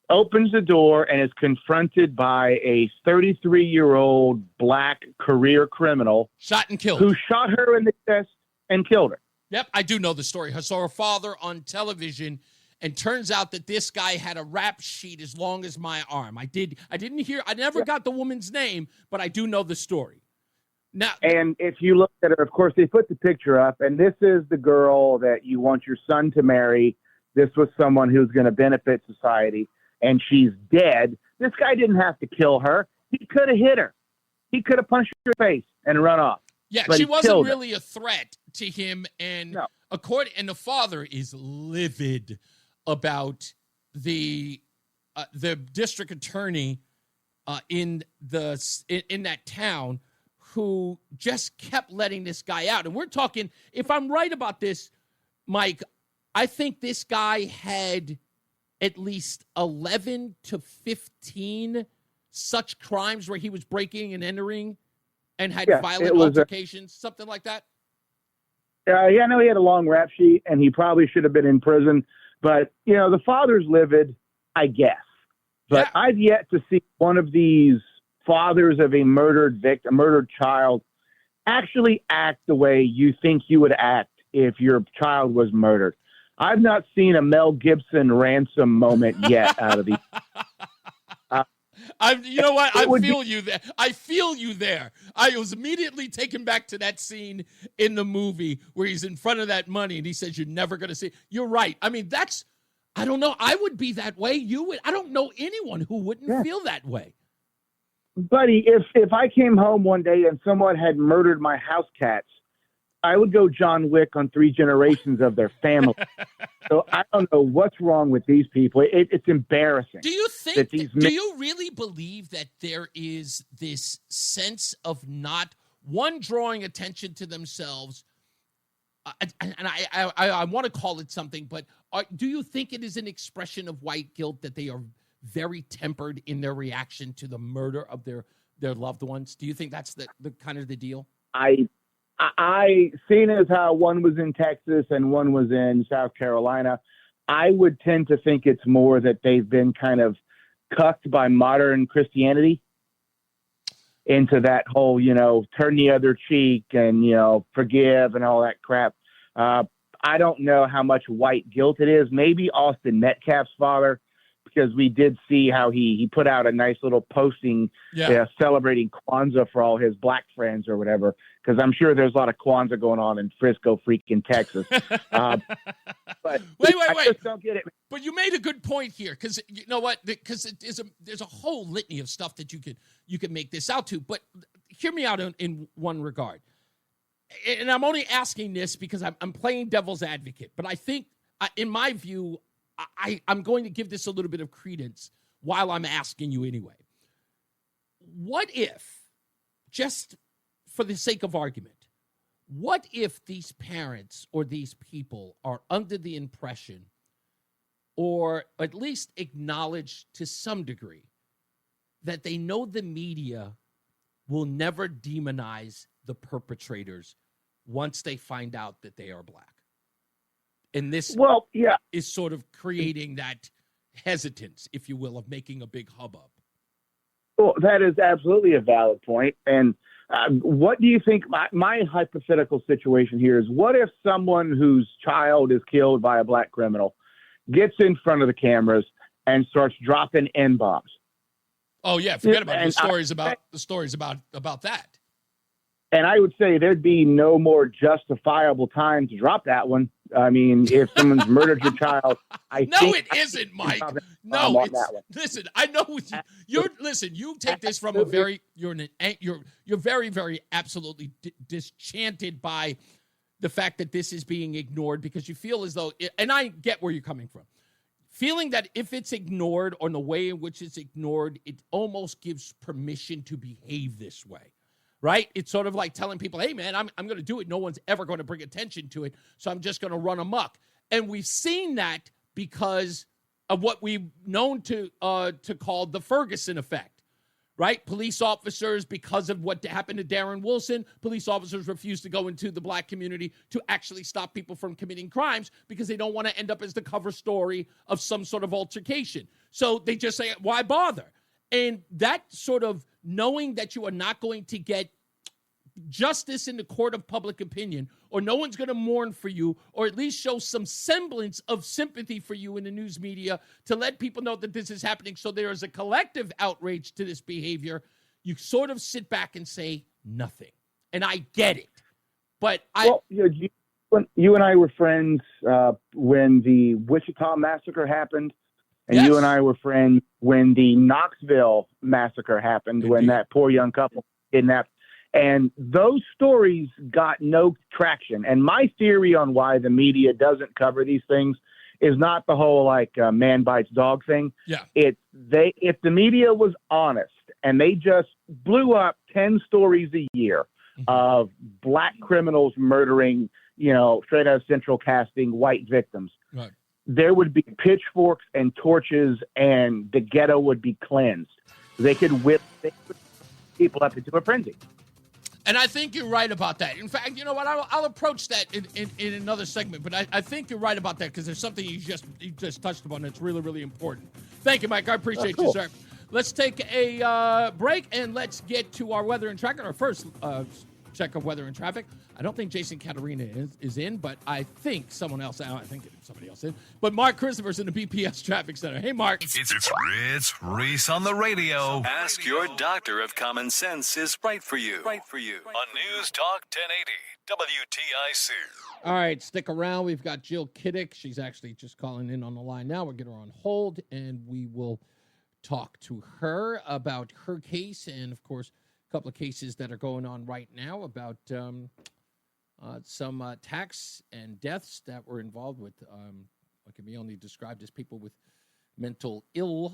opens the door, and is confronted by a 33-year-old black career criminal. Shot and killed. Who shot her in the chest and killed her. Yep, I do know the story. I saw her father on television, and turns out that this guy had a rap sheet as long as my arm. I never got the woman's name, but I do know the story. Now, and if you look at her, of course, they put the picture up, and this is the girl that you want your son to marry. This was someone who's going to benefit society, and she's dead. This guy didn't have to kill her. He could have hit her. He could have punched her in the face and run off. Yeah, but she wasn't really a threat to him, and no. And the father is livid about the district attorney in that town who just kept letting this guy out. And we're talking, if I'm right about this, Mike, I think this guy had at least 11 to 15 such crimes where he was breaking and entering and had violent altercations, something like that. I know he had a long rap sheet, and he probably should have been in prison. But, the father's livid, I guess. But I've yet to see one of these fathers of a murdered child, actually act the way you think you would act if your child was murdered. I've not seen a Mel Gibson ransom moment yet out of these. You know what? I feel you there. I feel you there. I was immediately taken back to that scene in the movie where he's in front of that money and he says, "You're never going to see." You're right. I mean, I don't know. I would be that way. You would. I don't know anyone who wouldn't feel that way. Buddy, if I came home one day and someone had murdered my house cats, I would go John Wick on 3 generations of their family. So I don't know what's wrong with these people. It's embarrassing. Do you think? Do you really believe that there is this sense of not drawing attention to themselves? And I want to call it something, but do you think it is an expression of white guilt that they are very tempered in their reaction to the murder of their loved ones? Do you think that's the kind of the deal? I seen as how one was in Texas and one was in South Carolina, I would tend to think it's more that they've been kind of cucked by modern Christianity into that whole, turn the other cheek and, forgive and all that crap. I don't know how much white guilt it is. Maybe Austin Metcalf's father, because we did see how he put out a nice little posting celebrating Kwanzaa for all his black friends or whatever, because I'm sure there's a lot of Kwanzaa going on in Frisco, freaking Texas. But wait. I just don't get it. But you made a good point here, because you know what? Because there's a whole litany of stuff that you could make this out to. But hear me out in one regard. And I'm only asking this because I'm playing devil's advocate. But I think, in my view, I'm going to give this a little bit of credence while I'm asking you anyway. What if, just for the sake of argument, what if these parents or these people are under the impression, or at least acknowledge to some degree, that they know the media will never demonize the perpetrators once they find out that they are black? And this is sort of creating that hesitance, if you will, of making a big hubbub. Well, that is absolutely a valid point. And what do you think? My hypothetical situation here is, what if someone whose child is killed by a black criminal gets in front of the cameras and starts dropping N-bombs? Oh, yeah. Forget about the stories about that. And I would say there'd be no more justifiable time to drop that one. I mean, if someone's murdered your child, it isn't, Mike. No, listen. I know you take this from a very you're very, very absolutely disenchanted by the fact that this is being ignored, because you feel as though, and I get where you're coming from, feeling that if it's ignored, or in the way in which it's ignored, it almost gives permission to behave this way. Right? It's sort of like telling people, hey, man, I'm going to do it. No one's ever going to bring attention to it, so I'm just going to run amok. And we've seen that because of what we've known to call the Ferguson effect, right? Police officers, because of what happened to Darren Wilson, police officers refuse to go into the black community to actually stop people from committing crimes because they don't want to end up as the cover story of some sort of altercation. So they just say, why bother? And that sort of knowing that you are not going to get justice in the court of public opinion, or no one's going to mourn for you, or at least show some semblance of sympathy for you in the news media to let people know that this is happening, so there is a collective outrage to this behavior, you sort of sit back and say nothing. And I get it. But you and I were friends when the Wichita massacre happened. And yes. You and I were friends when the Knoxville massacre happened, when that poor young couple kidnapped. And those stories got no traction. And my theory on why the media doesn't cover these things is not the whole man bites dog thing. Yeah. If the media was honest and they just blew up 10 stories a year of black criminals murdering, straight out of central casting white victims, right, there would be pitchforks and torches and the ghetto would be cleansed. They could whip people up into a frenzy. And I think you're right about that. In fact, you know what? I'll approach that in another segment. But I think you're right about that because there's something you just touched upon that's really, really important. Thank you, Mike. I appreciate you, sir. Let's take a break and let's get to our weather and traffic. Our first check of weather and traffic. I don't think Jason Caterina is in, but I think somebody else in. But Mark Christopher's in the BPS Traffic Center. Hey, Mark. It's Reese on the radio. Ask your doctor if common sense is right for you. On News Talk 1080 WTIC. All right, stick around. We've got Jill Kidik. She's actually just calling in on the line now. We'll get her on hold, and we will talk to her about her case and, of course, a couple of cases that are going on right now about some attacks and deaths that were involved with what can be only described as people with mental illnesses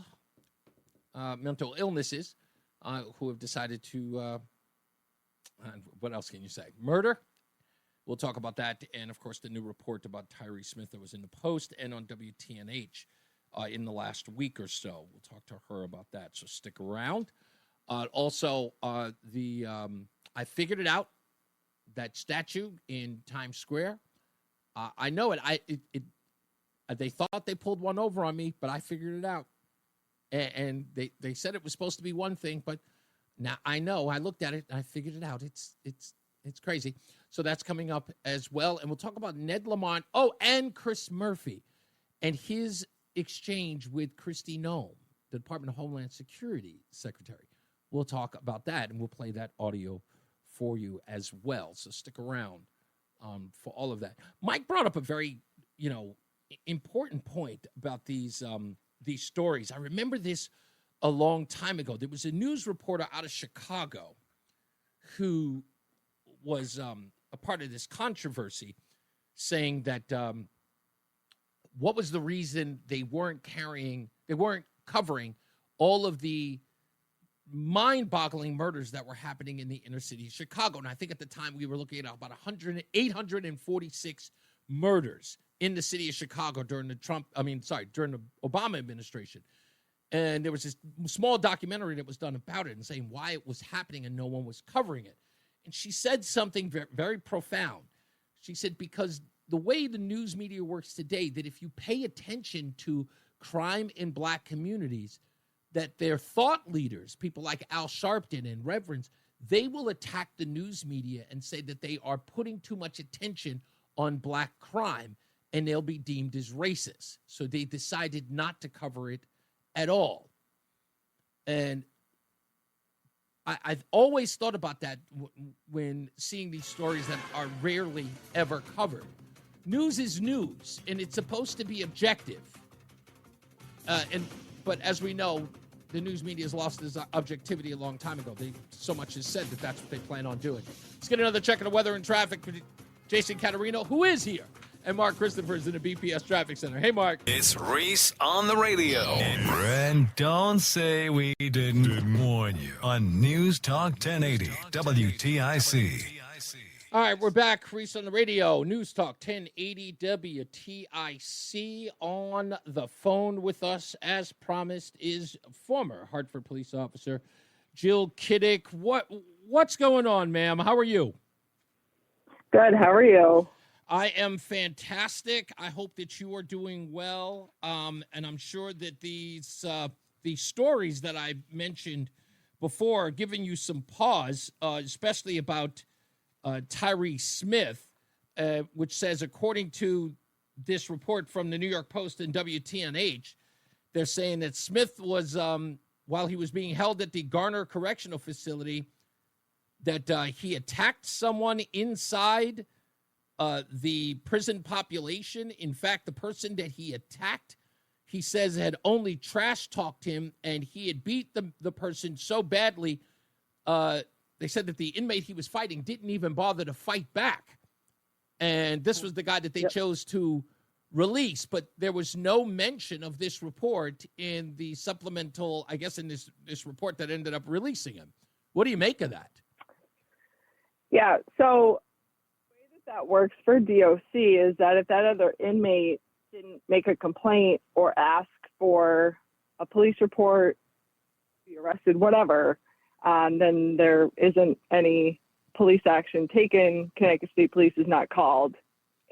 who have decided to, what else can you say, murder. We'll talk about that. And, of course, the new report about Tyree Smith that was in the Post and on WTNH in the last week or so. We'll talk to her about that. So stick around. Also, I figured it out. That statue in Times Square, I know it. They thought they pulled one over on me, but I figured it out. And they said it was supposed to be one thing, but now I know. I looked at it and I figured it out. It's crazy. So that's coming up as well. And we'll talk about Ned Lamont. Oh, and Chris Murphy and his exchange with Kristi Noem, the Department of Homeland Security Secretary. We'll talk about that, and we'll play that audio for you as well. So stick around for all of that. Mike brought up a very, important point about these stories. I remember this a long time ago. There was a news reporter out of Chicago who was a part of this controversy saying that what was the reason they weren't covering all of the mind-boggling murders that were happening in the inner city of Chicago. And I think at the time we were looking at about 846 murders in the city of Chicago during the Obama administration. And there was this small documentary that was done about it and saying why it was happening and no one was covering it. And she said something very, very profound. She said, because the way the news media works today, that if you pay attention to crime in black communities, that their thought leaders, people like Al Sharpton and Reverends, they will attack the news media and say that they are putting too much attention on black crime and they'll be deemed as racist. So they decided not to cover it at all. And I've always thought about that when seeing these stories that are rarely ever covered. News is news, and it's supposed to be objective. But as we know, the news media has lost its objectivity a long time ago. So much is said that that's what they plan on doing. Let's get another check of the weather and traffic with Jason Caterino, who is here, and Mark Christopher is in the BPS Traffic Center. Hey, Mark. It's Reese on the radio. And don't say we didn't warn you on News Talk 1080 WTIC. All right, we're back. Reese on the radio. News Talk 1080 WTIC. On the phone with us, as promised, is former Hartford police officer Jill Kidik. What's going on, ma'am? How are you? Good. How are you? I am fantastic. I hope that you are doing well. And I'm sure that these stories that I mentioned before are giving you some pause, especially about Tyree Smith, which says, according to this report from the New York Post and WTNH, they're saying that Smith was, while he was being held at the Garner Correctional Facility, that he attacked someone inside the prison population. In fact, the person that he attacked, he says, had only trash-talked him, and he had beat the person so badly, they said that the inmate he was fighting didn't even bother to fight back. And this was the guy that they chose to release, but there was no mention of this report in the supplemental, I guess, in this report that ended up releasing him. What do you make of that? Yeah, so the way that works for DOC is that if that other inmate didn't make a complaint or ask for a police report, be arrested, whatever, then there isn't any police action taken. Connecticut State Police is not called.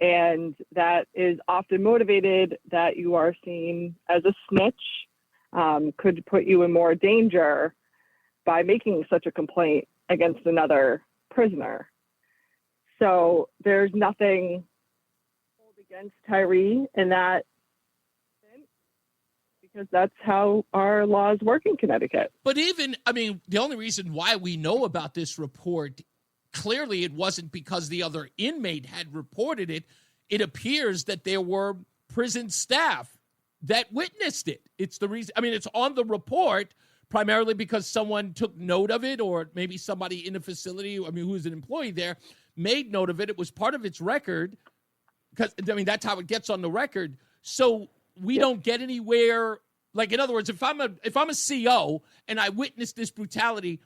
And that is often motivated that you are seen as a snitch, could put you in more danger by making such a complaint against another prisoner. So there's nothing against Tyree in that, because that's how our laws work in Connecticut. But even, I mean, the only reason why we know about this report, clearly it wasn't because the other inmate had reported it. It appears that there were prison staff that witnessed it. It's the reason, I mean, it's on the report primarily because someone took note of it, or maybe somebody in the facility, I mean, who's an employee there, made note of it. It was part of its record, because, I mean, that's how it gets on the record. So we don't get anywhere. Like, in other words, if I'm a CO and I witness this brutality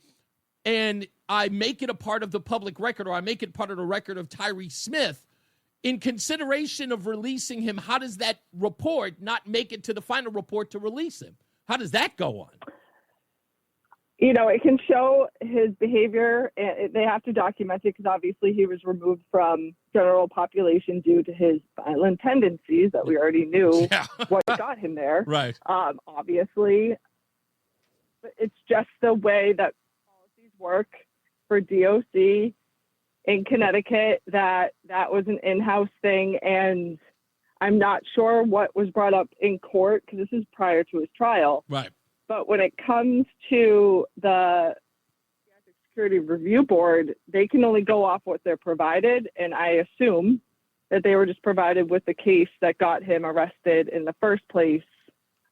and I make it a part of the public record, or I make it part of the record of Tyree Smith, in consideration of releasing him, how does that report not make it to the final report to release him? How does that go on? You know, it can show his behavior, and they have to document it because obviously he was removed from general population due to his violent tendencies that we already knew what got him there. Right. Obviously, but it's just the way that policies work for DOC in Connecticut, that was an in-house thing, and I'm not sure what was brought up in court because this is prior to his trial. Right. But when it comes to the Security Review Board, they can only go off what they're provided. And I assume that they were just provided with the case that got him arrested in the first place,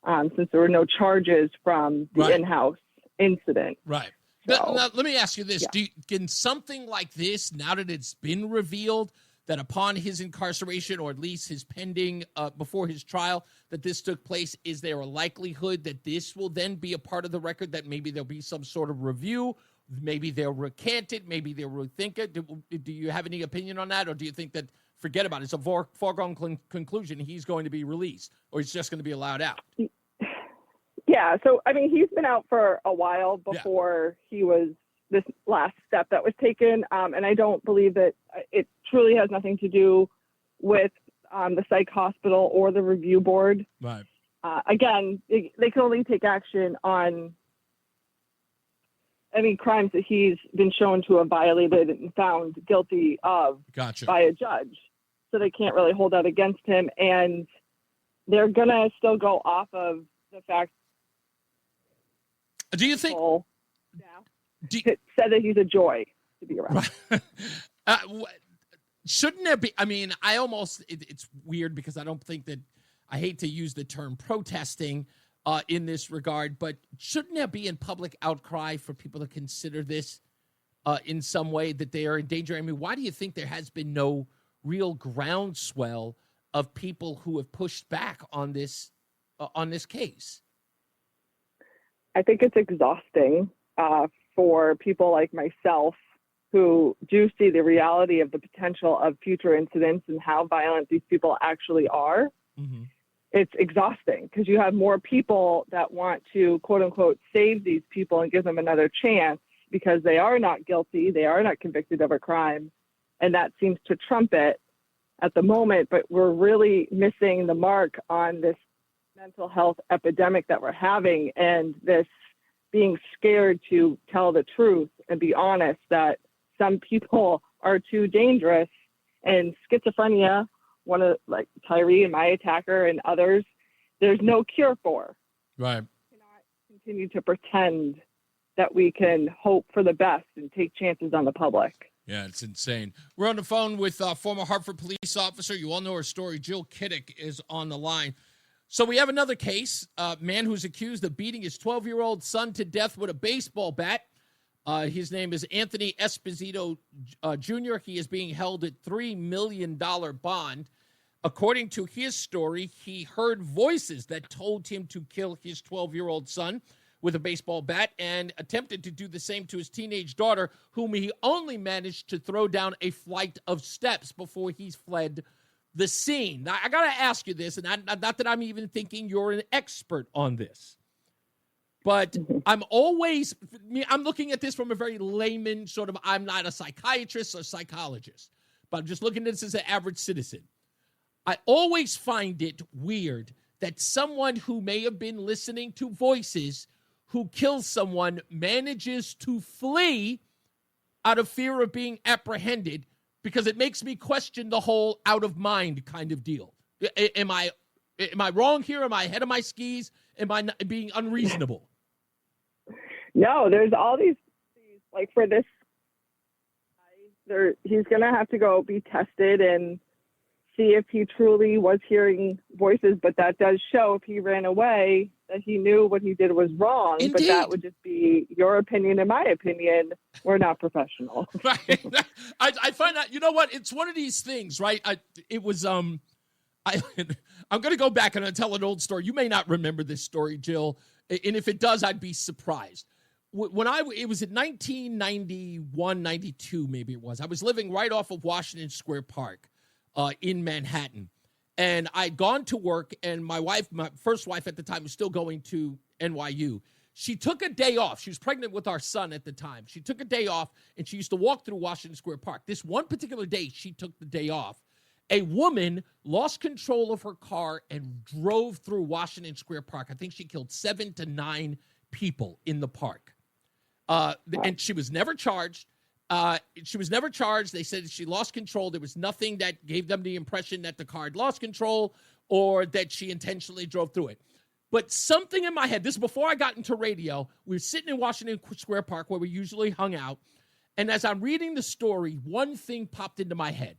since there were no charges from the in-house incident. Right. So, now, let me ask you this. yeah. Can something like this, now that it's been revealed, that upon his incarceration, or at least his pending before his trial, that this took place, is there a likelihood that this will then be a part of the record, that maybe there'll be some sort of review, maybe they'll recant it, maybe they'll rethink it? Do you have any opinion on that, or do you think that, forget about it, it's a foregone conclusion, he's going to be released, or he's just going to be allowed out? Yeah, so, I mean, he's been out for a while before he was this last step that was taken, and I don't believe that it truly has nothing to do with the psych hospital or the review board. Right. Again, they can only take action on any crimes that he's been shown to have violated and found guilty of by a judge. So they can't really hold that against him, and they're going to still go off of the fact. Do you think? Said that he's a joy to be around. Shouldn't there be? I mean, it's weird because I don't think that, I hate to use the term protesting in this regard, but shouldn't there be in public outcry for people to consider this in some way, that they are in danger? I mean, why do you think there has been no real groundswell of people who have pushed back on this case? I think it's exhausting for people like myself who do see the reality of the potential of future incidents and how violent these people actually are. Mm-hmm. It's exhausting because you have more people that want to, quote unquote, save these people and give them another chance because they are not guilty. They are not convicted of a crime. And that seems to trump it at the moment. But we're really missing the mark on this mental health epidemic that we're having, and this being scared to tell the truth and be honest that some people are too dangerous. And schizophrenia, one of, like Tyree and my attacker and others, there's no cure for. Right. We cannot continue to pretend that we can hope for the best and take chances on the public. Yeah, it's insane. We're on the phone with former Hartford police officer. You all know her story. Jill Kidik is on the line. So we have another case, a man who's accused of beating his 12-year-old son to death with a baseball bat. His name is Anthony Esposito Jr. He is being held at $3 million bond. According to his story, he heard voices that told him to kill his 12-year-old son with a baseball bat and attempted to do the same to his teenage daughter, whom he only managed to throw down a flight of steps before he fled the scene. Now, I got to ask you this, and not that I'm even thinking you're an expert on this, but I'm looking at this from a very layman sort of, I'm not a psychiatrist or psychologist, but I'm just looking at this as an average citizen. I always find it weird that someone who may have been listening to voices who kills someone manages to flee out of fear of being apprehended, because it makes me question the whole out of mind kind of deal. Am I wrong here? Am I ahead of my skis? Am I being unreasonable? No, there's all these, like for this, he's going to have to go be tested and see if he truly was hearing voices, but that does show if he ran away that he knew what he did was wrong. Indeed. But that would just be your opinion and my opinion. We're not professional. Right. I find that, you know what? It's one of these things, right? I'm going to go back and I'll tell an old story. You may not remember this story, Jill. And if it does, I'd be surprised. It was in 1991, 92, maybe it was. I was living right off of Washington Square Park in Manhattan. And I'd gone to work, and my first wife at the time, was still going to NYU. She took a day off. She was pregnant with our son at the time. She took a day off, and she used to walk through Washington Square Park. This one particular day, she took the day off. A woman lost control of her car and drove through Washington Square Park. I think she killed 7 to 9 people in the park. And she was never charged. They said she lost control. There was nothing that gave them the impression that the car had lost control or that she intentionally drove through it. But something in my head, this is before I got into radio, we were sitting in Washington Square Park where we usually hung out. And as I'm reading the story, one thing popped into my head.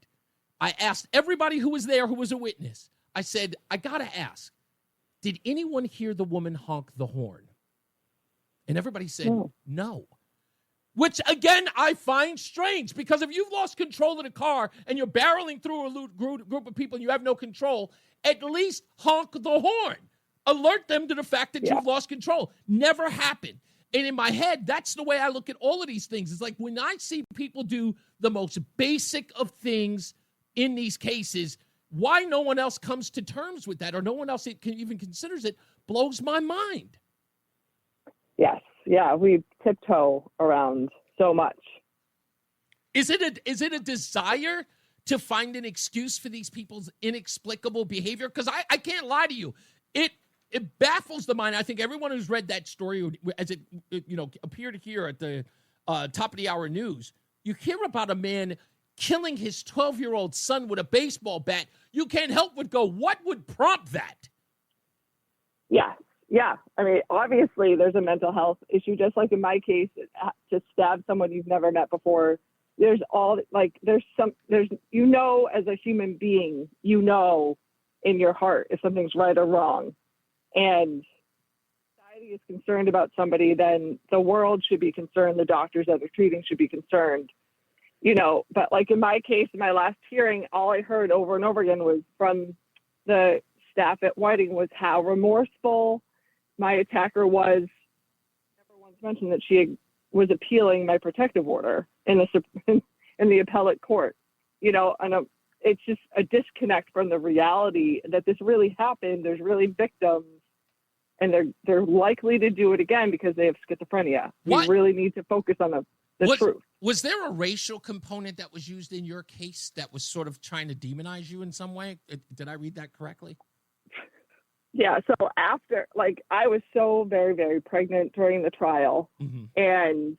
I asked everybody who was there, who was a witness. I said, I got to ask, did anyone hear the woman honk the horn? And everybody said, no. Which, again, I find strange, because if you've lost control of the car and you're barreling through a group of people and you have no control, at least honk the horn. Alert them to the fact that you've lost control. Never happened. And in my head, that's the way I look at all of these things. It's like when I see people do the most basic of things in these cases, why no one else comes to terms with that or no one else even considers it blows my mind. Yes. Yeah, we tiptoe around so much. Is it a desire to find an excuse for these people's inexplicable behavior? Because I can't lie to you. It baffles the mind. I think everyone who's read that story, as it appeared here at the top of the hour news, you hear about a man killing his 12-year-old son with a baseball bat. You can't help but go, what would prompt that? Yeah. Yeah. I mean, obviously there's a mental health issue, just like in my case, to stab someone you've never met before. There's as a human being, in your heart if something's right or wrong. And society is concerned about somebody, then the world should be concerned. The doctors that are treating should be concerned, but like in my case, in my last hearing, all I heard over and over again was from the staff at Whiting was how remorseful my attacker was. Never once mentioned that she was appealing my protective order in the appellate court, and it's just a disconnect from the reality that this really happened. There's really victims, and they're likely to do it again because they have schizophrenia. We really need to focus on the truth. Was there a racial component that was used in your case that was sort of trying to demonize you in some way? Did I read that correctly? Yeah. So after, I was so very, very pregnant during the trial, and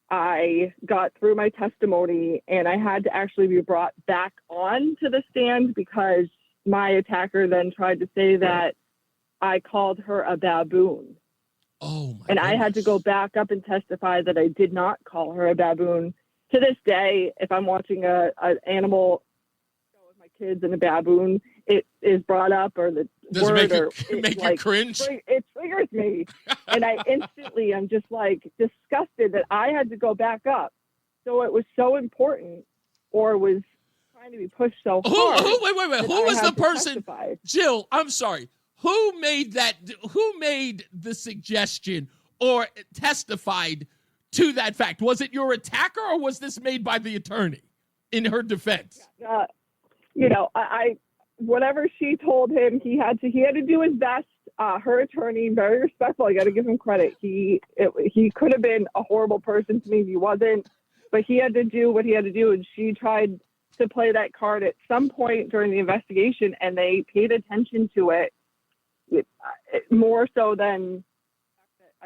I got through my testimony, and I had to actually be brought back on to the stand because my attacker then tried to say that I called her a baboon. Oh, my And goodness. I had to go back up and testify that I did not call her a baboon. To this day, if I'm watching an animal show with my kids and a baboon, it is brought up, or the Does word, it make you cringe? It triggers me, and I instantly am just disgusted that I had to go back up. So it was so important, or was trying to be pushed so hard. Wait. Who was the person? Jill, I'm sorry. Who made that? Who made the suggestion or testified to that fact? Was it your attacker, or was this made by the attorney in her defense? I whatever she told him, he had to do his best. Her attorney, very respectful. I got to give him credit. He could have been a horrible person to me. He wasn't, but he had to do what he had to do, and she tried to play that card at some point during the investigation, and they paid attention to it more so than.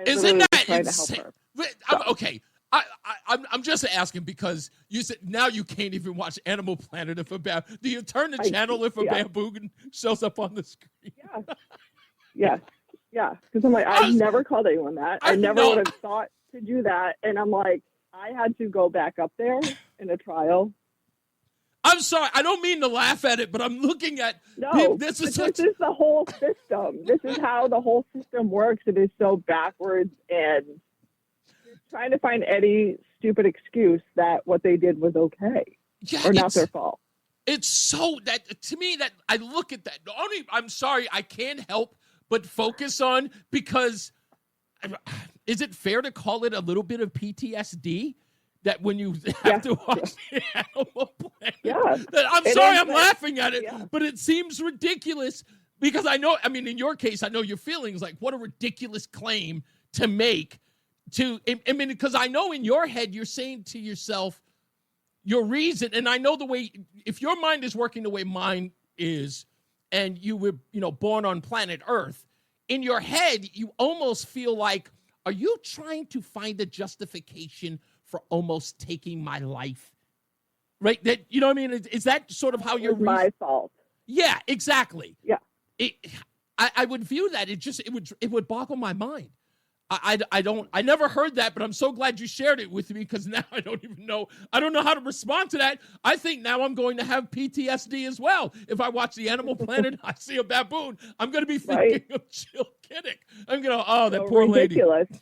Isn't that insane? Okay. I'm just asking because you said now you can't even watch Animal Planet if do you turn the channel if a baboon shows up on the screen? Yeah. Because I'm like, I've never called anyone that. I never would have thought to do that. And I'm like, I had to go back up there in a trial. I'm sorry. I don't mean to laugh at it, but I'm looking at this is the whole system. This is how the whole system works. It is so backwards, and trying to find any stupid excuse that what they did was okay or not their fault. It's so that to me that I look at that. I'm sorry, I can't help but focus on because is it fair to call it a little bit of PTSD? That when you have to watch the Animal Planet, I'm sorry, I'm laughing at it, but it seems ridiculous because I mean, in your case, I know your feelings. Like, what a ridiculous claim to make. Because I know in your head you're saying to yourself your reason, and I know the way if your mind is working the way mine is, and you were born on planet Earth, in your head you almost feel like, are you trying to find a justification for almost taking my life? Right? That you know what I mean? Is that sort of how you're my fault? Yeah, exactly. Yeah. I would view that. It would boggle my mind. I never heard that, but I'm so glad you shared it with me because now I don't know how to respond to that. I think now I'm going to have PTSD as well. If I watch the Animal Planet, I see a baboon, I'm going to be thinking of Jill Kidik. I'm going to, that poor ridiculous. lady.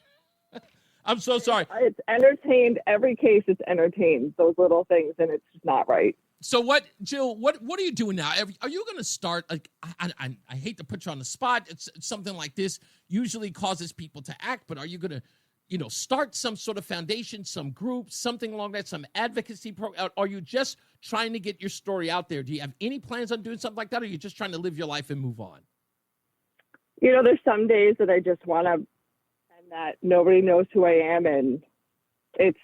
I'm so sorry. It's entertained. Every case, it's entertained. Those little things, and it's just not right. So Jill, what are you doing now? Are you going to start, like, I hate to put you on the spot. It's something like this usually causes people to act, but are you going to, start some sort of foundation, some group, something along that, some advocacy program? Are you just trying to get your story out there? Do you have any plans on doing something like that, or are you just trying to live your life and move on? There's some days that I just want to, and that nobody knows who I am, and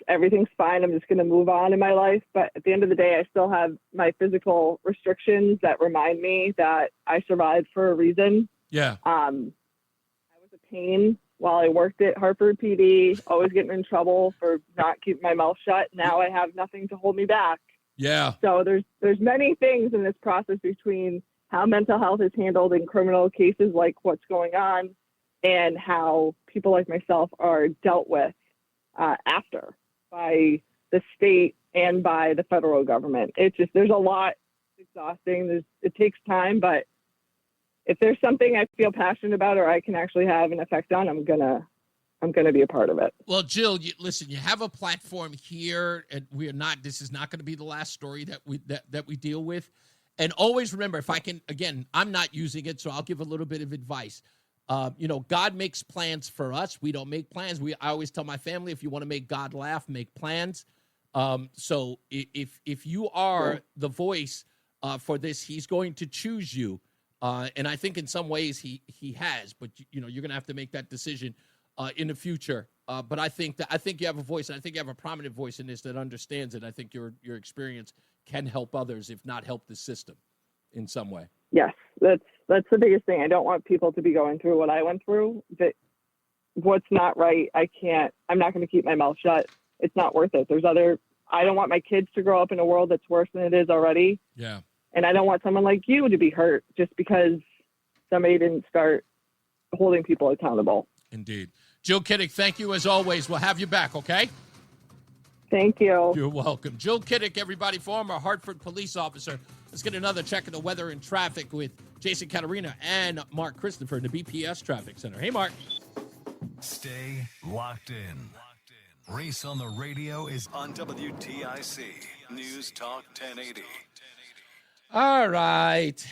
everything's fine. I'm just going to move on in my life. But at the end of the day, I still have my physical restrictions that remind me that I survived for a reason. Yeah. I was a pain while I worked at Hartford PD, always getting in trouble for not keeping my mouth shut. Now I have nothing to hold me back. Yeah. So there's many things in this process between how mental health is handled in criminal cases like what's going on and how people like myself are dealt with after by the state and by the federal government. There's a lot. It's exhausting. It takes time, but if there's something I feel passionate about or I can actually have an effect on, I'm gonna be a part of it. Well, Jill, listen, you have a platform here, and this is not going to be the last story that we deal with. And always remember, if I can, again, I'm not using it, so I'll give a little bit of advice. God makes plans for us. We don't make plans. I always tell my family, if you want to make God laugh, make plans. So if you are the voice for this, he's going to choose you. And I think in some ways he has, but you're going to have to make that decision in the future. But I think you have a voice, and I think you have a prominent voice in this that understands it. I think your experience can help others, if not help the system in some way. Yes, that's the biggest thing. I don't want people to be going through what I went through. That what's not right, I'm not going to keep my mouth shut. It's not worth it. I don't want my kids to grow up in a world that's worse than it is already. Yeah. And I don't want someone like you to be hurt just because somebody didn't start holding people accountable. Indeed. Jill Kidik, thank you as always. We'll have you back, okay? Thank you. You're welcome. Jill Kidik, everybody, former Hartford police officer. Let's get another check of the weather and traffic with Jason Caterina and Mark Christopher in the BPS Traffic Center. Hey, Mark. Stay locked in. Reese on the radio is on WTIC News Talk 1080. All right.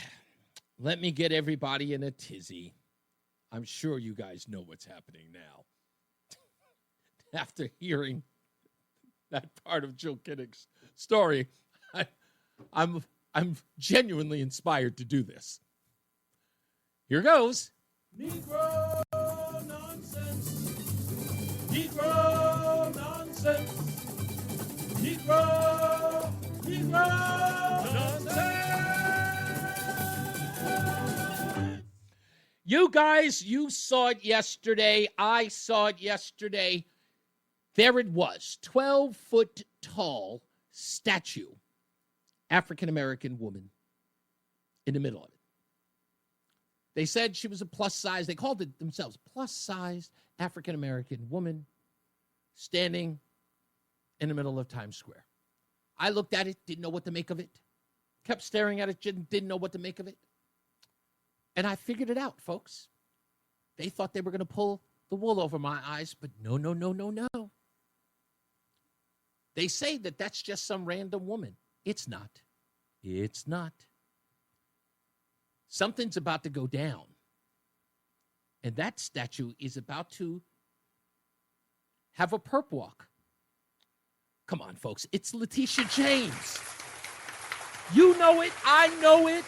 Let me get everybody in a tizzy. I'm sure you guys know what's happening now. After hearing that part of Jill Kiddick's story, I'm genuinely inspired to do this. Here goes. Negro nonsense. Negro nonsense. Negro nonsense. You guys, you saw it yesterday. I saw it yesterday. There it was, 12-foot tall statue, African-American woman in the middle of it. They said she was a plus-size, they called it themselves, plus-sized African-American woman standing in the middle of Times Square. I looked at it, didn't know what to make of it. Kept staring at it, didn't know what to make of it. And I figured it out, folks. They thought they were going to pull the wool over my eyes, but no. They say that that's just some random woman. It's not. It's not. Something's about to go down. And that statue is about to have a perp walk. Come on, folks. It's Leticia James. You know it. I know it.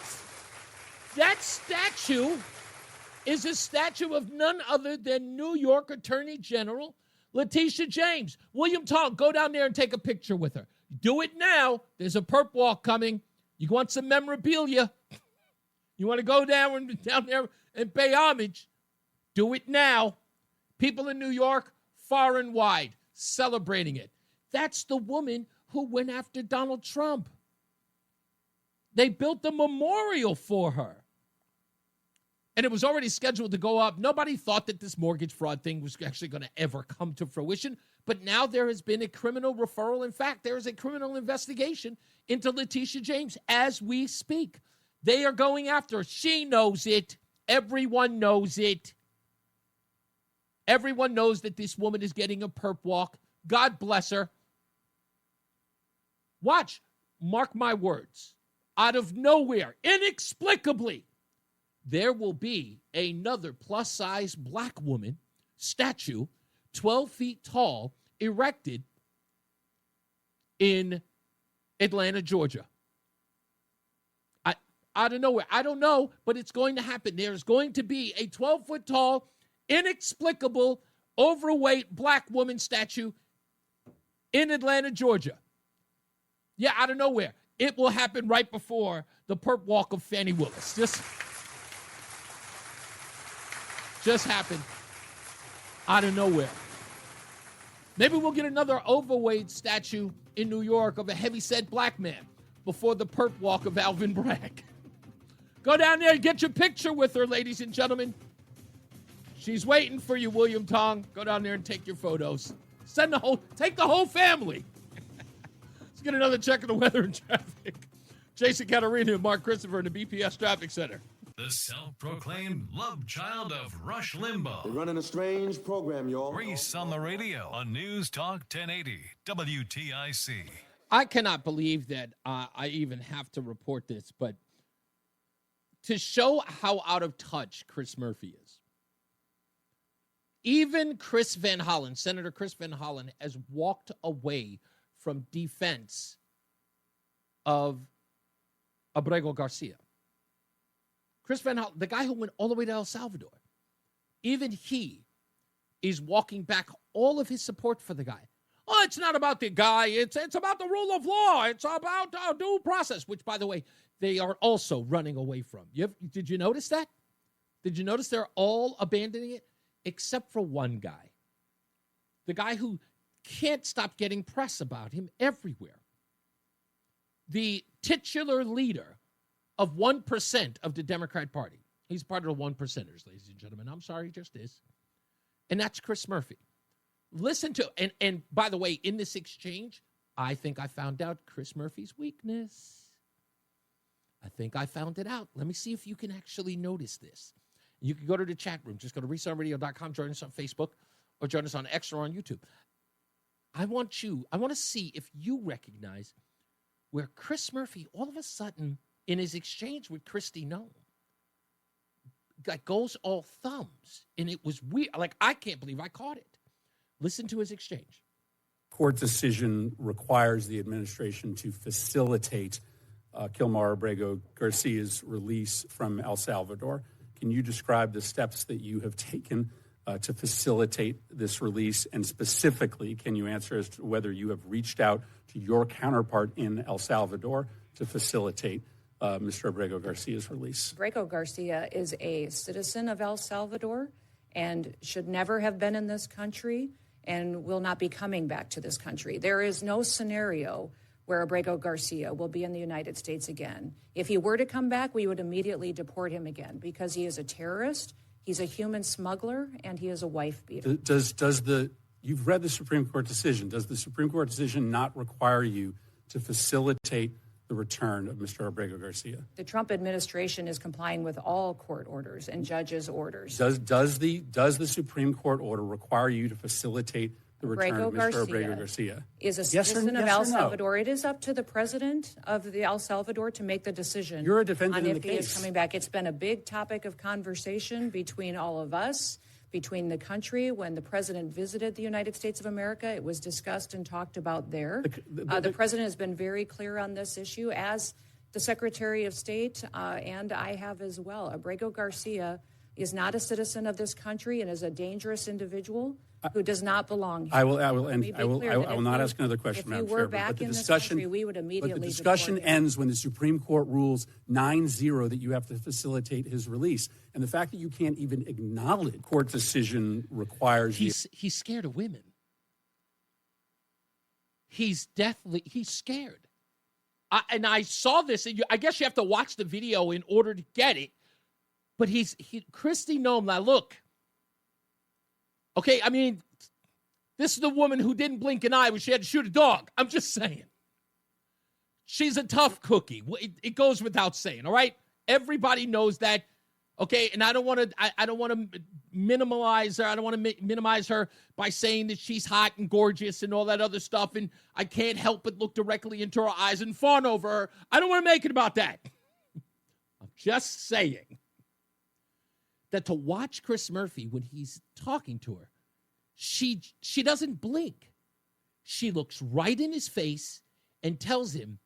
That statue is a statue of none other than New York Attorney General Leticia James. William Tong, go down there and take a picture with her. Do it now. There's a perp walk coming. You want some memorabilia? You want to go down there and pay homage? Do it now. People in New York, far and wide, celebrating it. That's the woman who went after Donald Trump. They built a memorial for her. And it was already scheduled to go up. Nobody thought that this mortgage fraud thing was actually going to ever come to fruition. But now there has been a criminal referral. In fact, there is a criminal investigation into Leticia James as we speak. They are going after her. She knows it. Everyone knows it. Everyone knows that this woman is getting a perp walk. God bless her. Watch. Mark my words. Out of nowhere, inexplicably, there will be another plus-size black woman statue, 12 feet tall, erected in Atlanta, Georgia. Out of nowhere. I don't know, but it's going to happen. There's going to be a 12-foot tall, inexplicable, overweight black woman statue in Atlanta, Georgia. Yeah, out of nowhere. It will happen right before the perp walk of Fannie Willis. Just happened out of nowhere. Maybe we'll get another overweight statue in New York of a heavyset black man before the perp walk of Alvin Bragg. Go down there and get your picture with her, ladies and gentlemen. She's waiting for you, William Tong. Go down there and take your photos. Take the whole family. Let's get another check of the weather and traffic. Jason Caterina and Mark Christopher in the BPS Traffic Center. The self-proclaimed love child of Rush Limbaugh. They're running a strange program, y'all. Reese on the radio on News Talk 1080 WTIC. I cannot believe that I even have to report this, but to show how out of touch Chris Murphy is, even Chris Van Hollen, Senator Chris Van Hollen, has walked away from defense of Abrego Garcia. Chris Van Hollen, the guy who went all the way to El Salvador, even he is walking back all of his support for the guy. Oh, it's not about the guy. It's about the rule of law. It's about due process, which, by the way, they are also running away from. Did you notice that? Did you notice they're all abandoning it? Except for one guy. The guy who can't stop getting press about him everywhere. The titular leader of 1% of the Democrat Party. He's part of the 1%ers, ladies and gentlemen. I'm sorry, he just is. And that's Chris Murphy. Listen to, and by the way, in this exchange, I think I found out Chris Murphy's weakness. I think I found it out. Let me see if you can actually notice this. You can go to the chat room. Just go to ReeseOnRadio.com, join us on Facebook, or join us on X or on YouTube. I want to see if you recognize where Chris Murphy all of a sudden in his exchange with Kristi Noem, like goes all thumbs. And it was weird. Like, I can't believe I caught it. Listen to his exchange. Court decision requires the administration to facilitate Kilmar Abrego Garcia's release from El Salvador. Can you describe the steps that you have taken to facilitate this release? And specifically, can you answer as to whether you have reached out to your counterpart in El Salvador to facilitate Mr. Abrego Garcia's release? Abrego Garcia is a citizen of El Salvador and should never have been in this country and will not be coming back to this country. There is no scenario where Abrego Garcia will be in the United States again. If he were to come back, we would immediately deport him again because he is a terrorist, he's a human smuggler, and he is a wife beater. You've read the Supreme Court decision. Does the Supreme Court decision not require you to facilitate the return of Mr. Abrego Garcia? The Trump administration is complying with all court orders and judges' orders. Does the Supreme Court order require you to facilitate the return of Mr. Abrego Garcia? Is a citizen of El Salvador. It is up to the president of the El Salvador to make the decision. You're a defendant in the if he is coming back. It's been a big topic of conversation between all of us, between the country. When the president visited the United States of America, it was discussed and talked about there. The president has been very clear on this issue, as the Secretary of State and I have as well. Abrego Garcia is not a citizen of this country and is a dangerous individual who does not belong here. I will not ask another question, Madam Chair. But the discussion, we would immediately. But the discussion ends when the Supreme Court rules 9-0 that you have to facilitate his release, and the fact that you can't even acknowledge the court decision requires he's scared of women. He's scared. And I saw this, and I guess you have to watch the video in order to get it. But Kristi Noem. Now look. Okay, I mean, this is the woman who didn't blink an eye when she had to shoot a dog. I'm just saying. She's a tough cookie. It goes without saying, all right? Everybody knows that. Okay, and I don't want to minimize her. I don't want to minimize her by saying that she's hot and gorgeous and all that other stuff, and I can't help but look directly into her eyes and fawn over her. I don't want to make it about that. I'm just saying that to watch Chris Murphy when he's talking to her, she doesn't blink. She looks right in his face and tells him,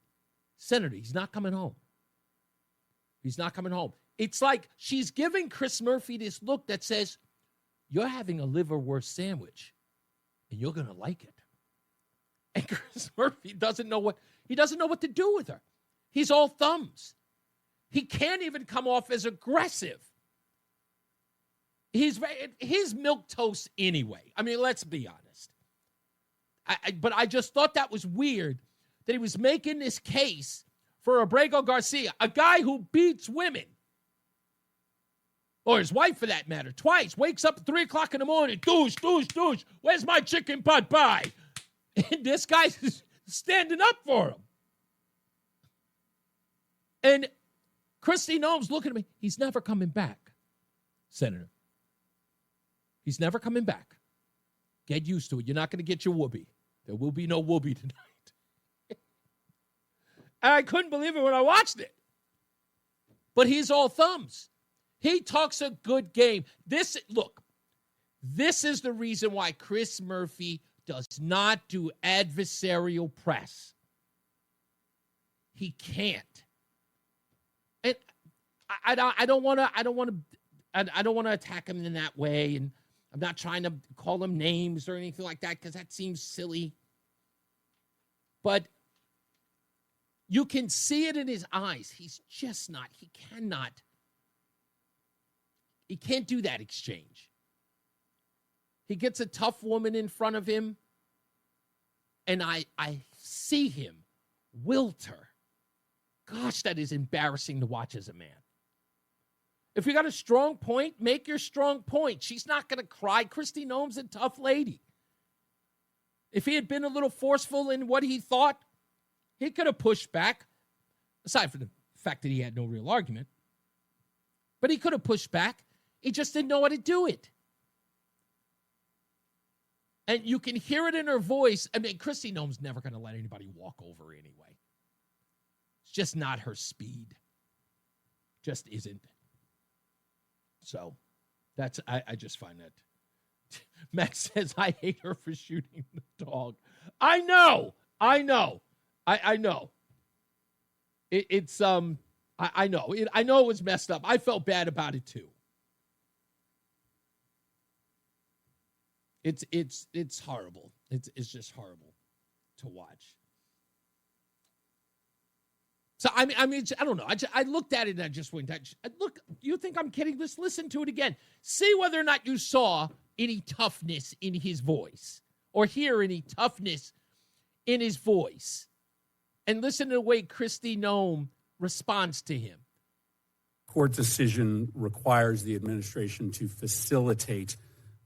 Senator, he's not coming home. He's not coming home. It's like she's giving Chris Murphy this look that says, you're having a liverwurst sandwich, and you're going to like it. And Chris Murphy doesn't know what to do with her. He's all thumbs. He can't even come off as aggressive. He's milquetoast anyway. I mean, let's be honest. But I just thought that was weird that he was making this case for Abrego Garcia, a guy who beats women, or his wife for that matter, twice, wakes up at 3 o'clock in the morning, douche, where's my chicken pot pie? And this guy's standing up for him. And Kristi Noem's looking at me. He's never coming back, Senator. He's never coming back. Get used to it. You're not going to get your whoopee. There will be no whoopee tonight. I couldn't believe it when I watched it. But he's all thumbs. He talks a good game. This is the reason why Chris Murphy does not do adversarial press. He can't. And I don't want to attack him in that way, and I'm not trying to call him names or anything like that because that seems silly. But you can see it in his eyes. He's just not. He can't do that exchange. He gets a tough woman in front of him, and I see him wilt her. Gosh, that is embarrassing to watch as a man. If you got a strong point, make your strong point. She's not going to cry. Kristi Noem's a tough lady. If he had been a little forceful in what he thought, he could have pushed back, aside from the fact that he had no real argument. But he could have pushed back. He just didn't know how to do it. And you can hear it in her voice. I mean, Kristi Noem's never going to let anybody walk over anyway. It's just not her speed. Just isn't. So I just find that. Max says, I hate her for shooting the dog. I know. I know. I know. I know. I know it was messed up. I felt bad about it too. It's horrible. It's just horrible to watch. So I mean, I don't know. I looked at it and I just went. Look, you think I'm kidding? Just listen to it again. See whether or not you saw any toughness in his voice or hear any toughness in his voice, and listen to the way Kristi Noem responds to him. Court decision requires the administration to facilitate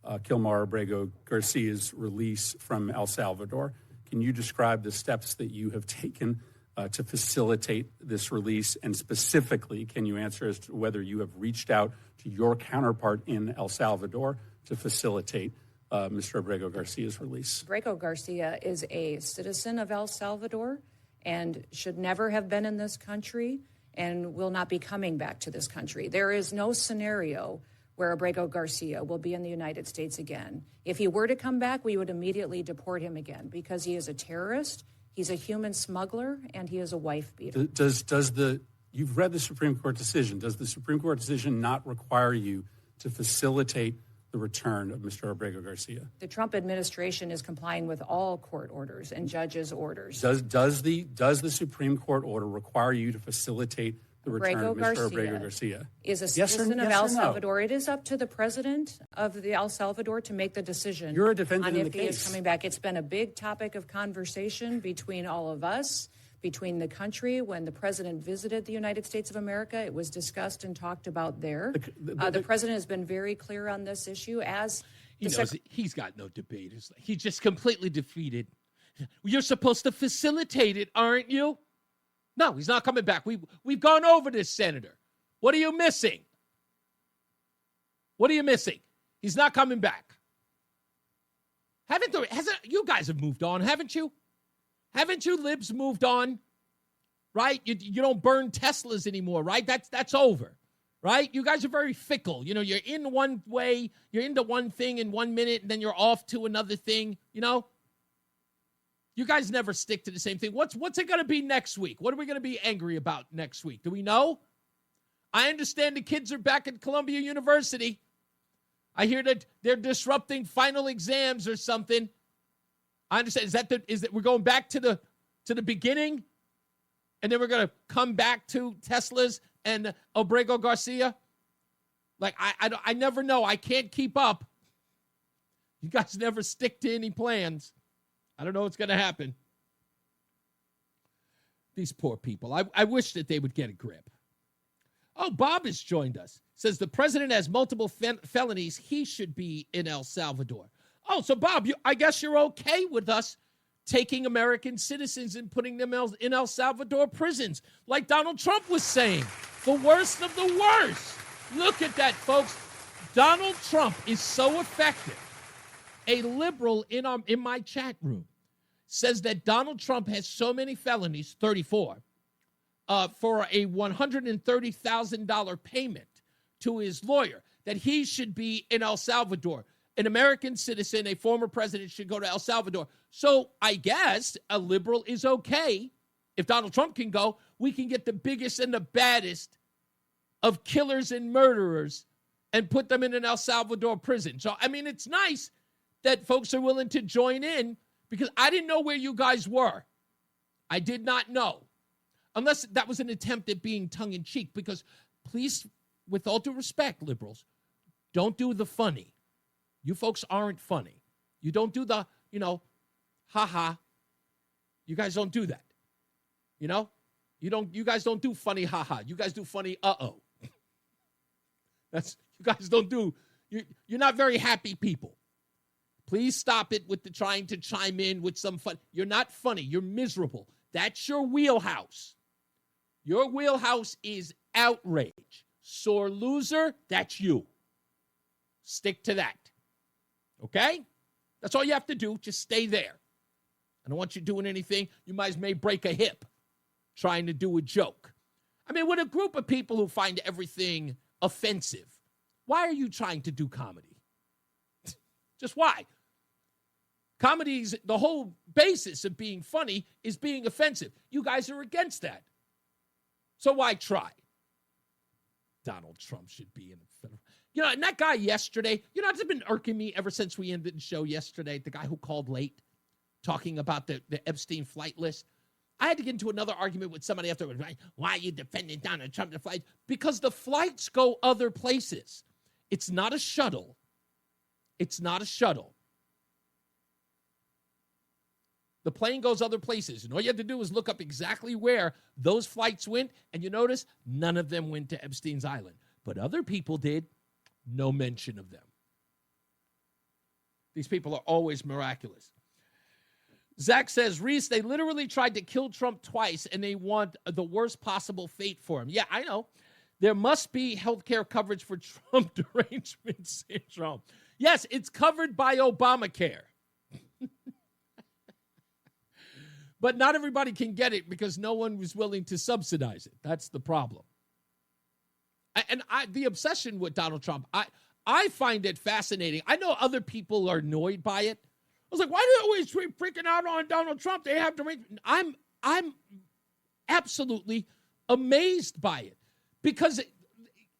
Kilmar Abrego Garcia's release from El Salvador. Can you describe the steps that you have taken to facilitate this release? And specifically, can you answer as to whether you have reached out to your counterpart in El Salvador to facilitate Mr. Abrego Garcia's release? Abrego Garcia is a citizen of El Salvador and should never have been in this country and will not be coming back to this country. There is no scenario where Abrego Garcia will be in the United States again. If he were to come back, we would immediately deport him again because he is a terrorist, he's a human smuggler, and he is a wife beater. You've read the Supreme Court decision. Does the Supreme Court decision not require you to facilitate the return of Mr. Abrego Garcia? The Trump administration is complying with all court orders and judges' orders. Does the Supreme Court order require you to facilitate the return of Mr. Abrego Garcia? Is a citizen of El Salvador. It is up to the president of the El Salvador to make the decision. You're a defendant on in the if he case. is coming back. It's been a big topic of conversation between all of us, between the country. When the president visited the United States of America, it was discussed and talked about there. The president has been very clear on this issue. As he knows he's got no debate. He's just completely defeated. You're supposed to facilitate it, aren't you? No, he's not coming back. We've gone over this, Senator. What are you missing? What are you missing? He's not coming back. You guys have moved on, haven't you? Haven't you libs moved on? Right? You don't burn Teslas anymore, right? That's over. Right? You guys are very fickle. You know, you're in one way, you're into one thing in 1 minute, and then you're off to another thing, you know? You guys never stick to the same thing. What's it going to be next week? What are we going to be angry about next week? Do we know? I understand the kids are back at Columbia University. I hear that they're disrupting final exams or something. I understand. Is that we're going back to the beginning, and then we're going to come back to Teslas and Abrego Garcia? Like I never know. I can't keep up. You guys never stick to any plans. I don't know what's going to happen. These poor people. I wish that they would get a grip. Oh, Bob has joined us. Says the president has multiple felonies. He should be in El Salvador. Oh, so Bob, I guess you're okay with us taking American citizens and putting them in El Salvador prisons, like Donald Trump was saying. The worst of the worst. Look at that, folks. Donald Trump is so effective. A liberal in my chat room says that Donald Trump has so many felonies, 34, for a $130,000 payment to his lawyer, that he should be in El Salvador. An American citizen, a former president, should go to El Salvador. So I guess a liberal is okay. If Donald Trump can go, we can get the biggest and the baddest of killers and murderers and put them in an El Salvador prison. So, I mean, it's nice that folks are willing to join in, because I didn't know where you guys were. I did not know. Unless that was an attempt at being tongue-in-cheek, because please, with all due respect, liberals, don't do the funny. You folks aren't funny. You don't do the, ha-ha. You guys don't do that. You guys don't do funny ha-ha. You guys do funny uh-oh. You guys don't do, you're not very happy people. Please stop it with the trying to chime in with some fun. You're not funny. You're miserable. That's your wheelhouse. Your wheelhouse is outrage. Sore loser, that's you. Stick to that. Okay? That's all you have to do. Just stay there. I don't want you doing anything. You may break a hip trying to do a joke. I mean, with a group of people who find everything offensive, why are you trying to do comedy? Just why? Comedy's, the whole basis of being funny is being offensive. You guys are against that. So why try? Donald Trump should be in the federal. You know, and that guy yesterday, you know, it's been irking me ever since we ended the show yesterday, the guy who called late, talking about the Epstein flight list. I had to get into another argument with somebody afterwards. Right? Why are you defending Donald Trump, the flight? Because the flights go other places. It's not a shuttle. It's not a shuttle. The plane goes other places. And all you have to do is look up exactly where those flights went. And you notice none of them went to Epstein's Island. But other people did. No mention of them. These people are always miraculous. Zach says, Reese, they literally tried to kill Trump twice, and they want the worst possible fate for him. Yeah, I know. There must be health care coverage for Trump derangement syndrome. Yes, it's covered by Obamacare. But not everybody can get it because no one was willing to subsidize it. That's the problem. And the obsession with Donald Trump, I find it fascinating. I know other people are annoyed by it. I was like, why do they always freaking out on Donald Trump? They have to make. I'm absolutely amazed by it. Because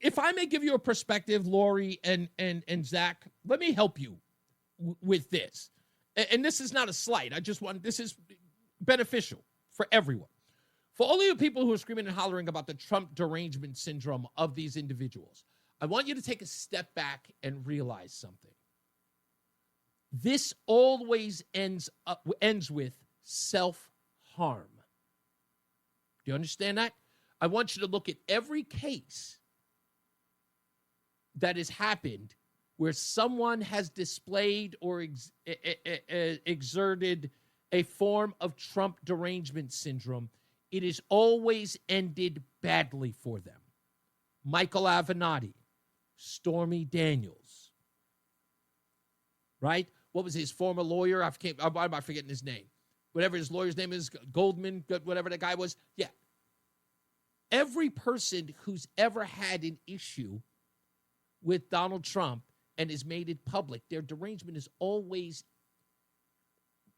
if I may give you a perspective, Lori and Zach, let me help you with this. And this is not a slight. This is beneficial for everyone. For all of you people who are screaming and hollering about the Trump derangement syndrome of these individuals, I want you to take a step back and realize something. This always ends with self-harm. Do you understand that? I want you to look at every case that has happened where someone has displayed or exerted a form of Trump derangement syndrome. It has always ended badly for them. Michael Avenatti, Stormy Daniels, right? What was his former lawyer? Why am I forgetting his name? Whatever his lawyer's name is, Goldman, whatever the guy was. Yeah. Every person who's ever had an issue with Donald Trump and has made it public, their derangement has always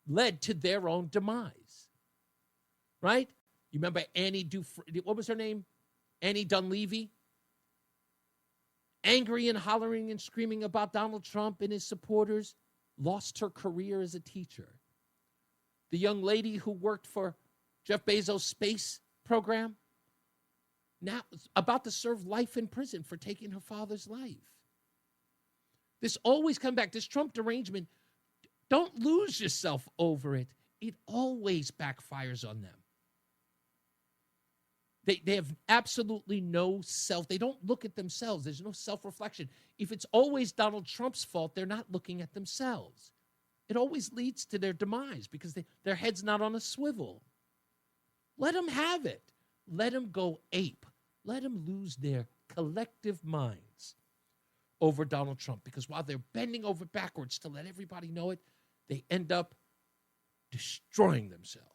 led to their own demise, right? You remember Annie what was her name? Annie Dunleavy? Angry and hollering and screaming about Donald Trump and his supporters, lost her career as a teacher. The young lady who worked for Jeff Bezos' space program, now about to serve life in prison for taking her father's life. This always comes back. This Trump derangement, don't lose yourself over it. It always backfires on them. They have absolutely no self. They don't look at themselves. There's no self-reflection. If it's always Donald Trump's fault, they're not looking at themselves. It always leads to their demise because their head's not on a swivel. Let them have it. Let them go ape. Let them lose their collective minds over Donald Trump, because while they're bending over backwards to let everybody know it, they end up destroying themselves.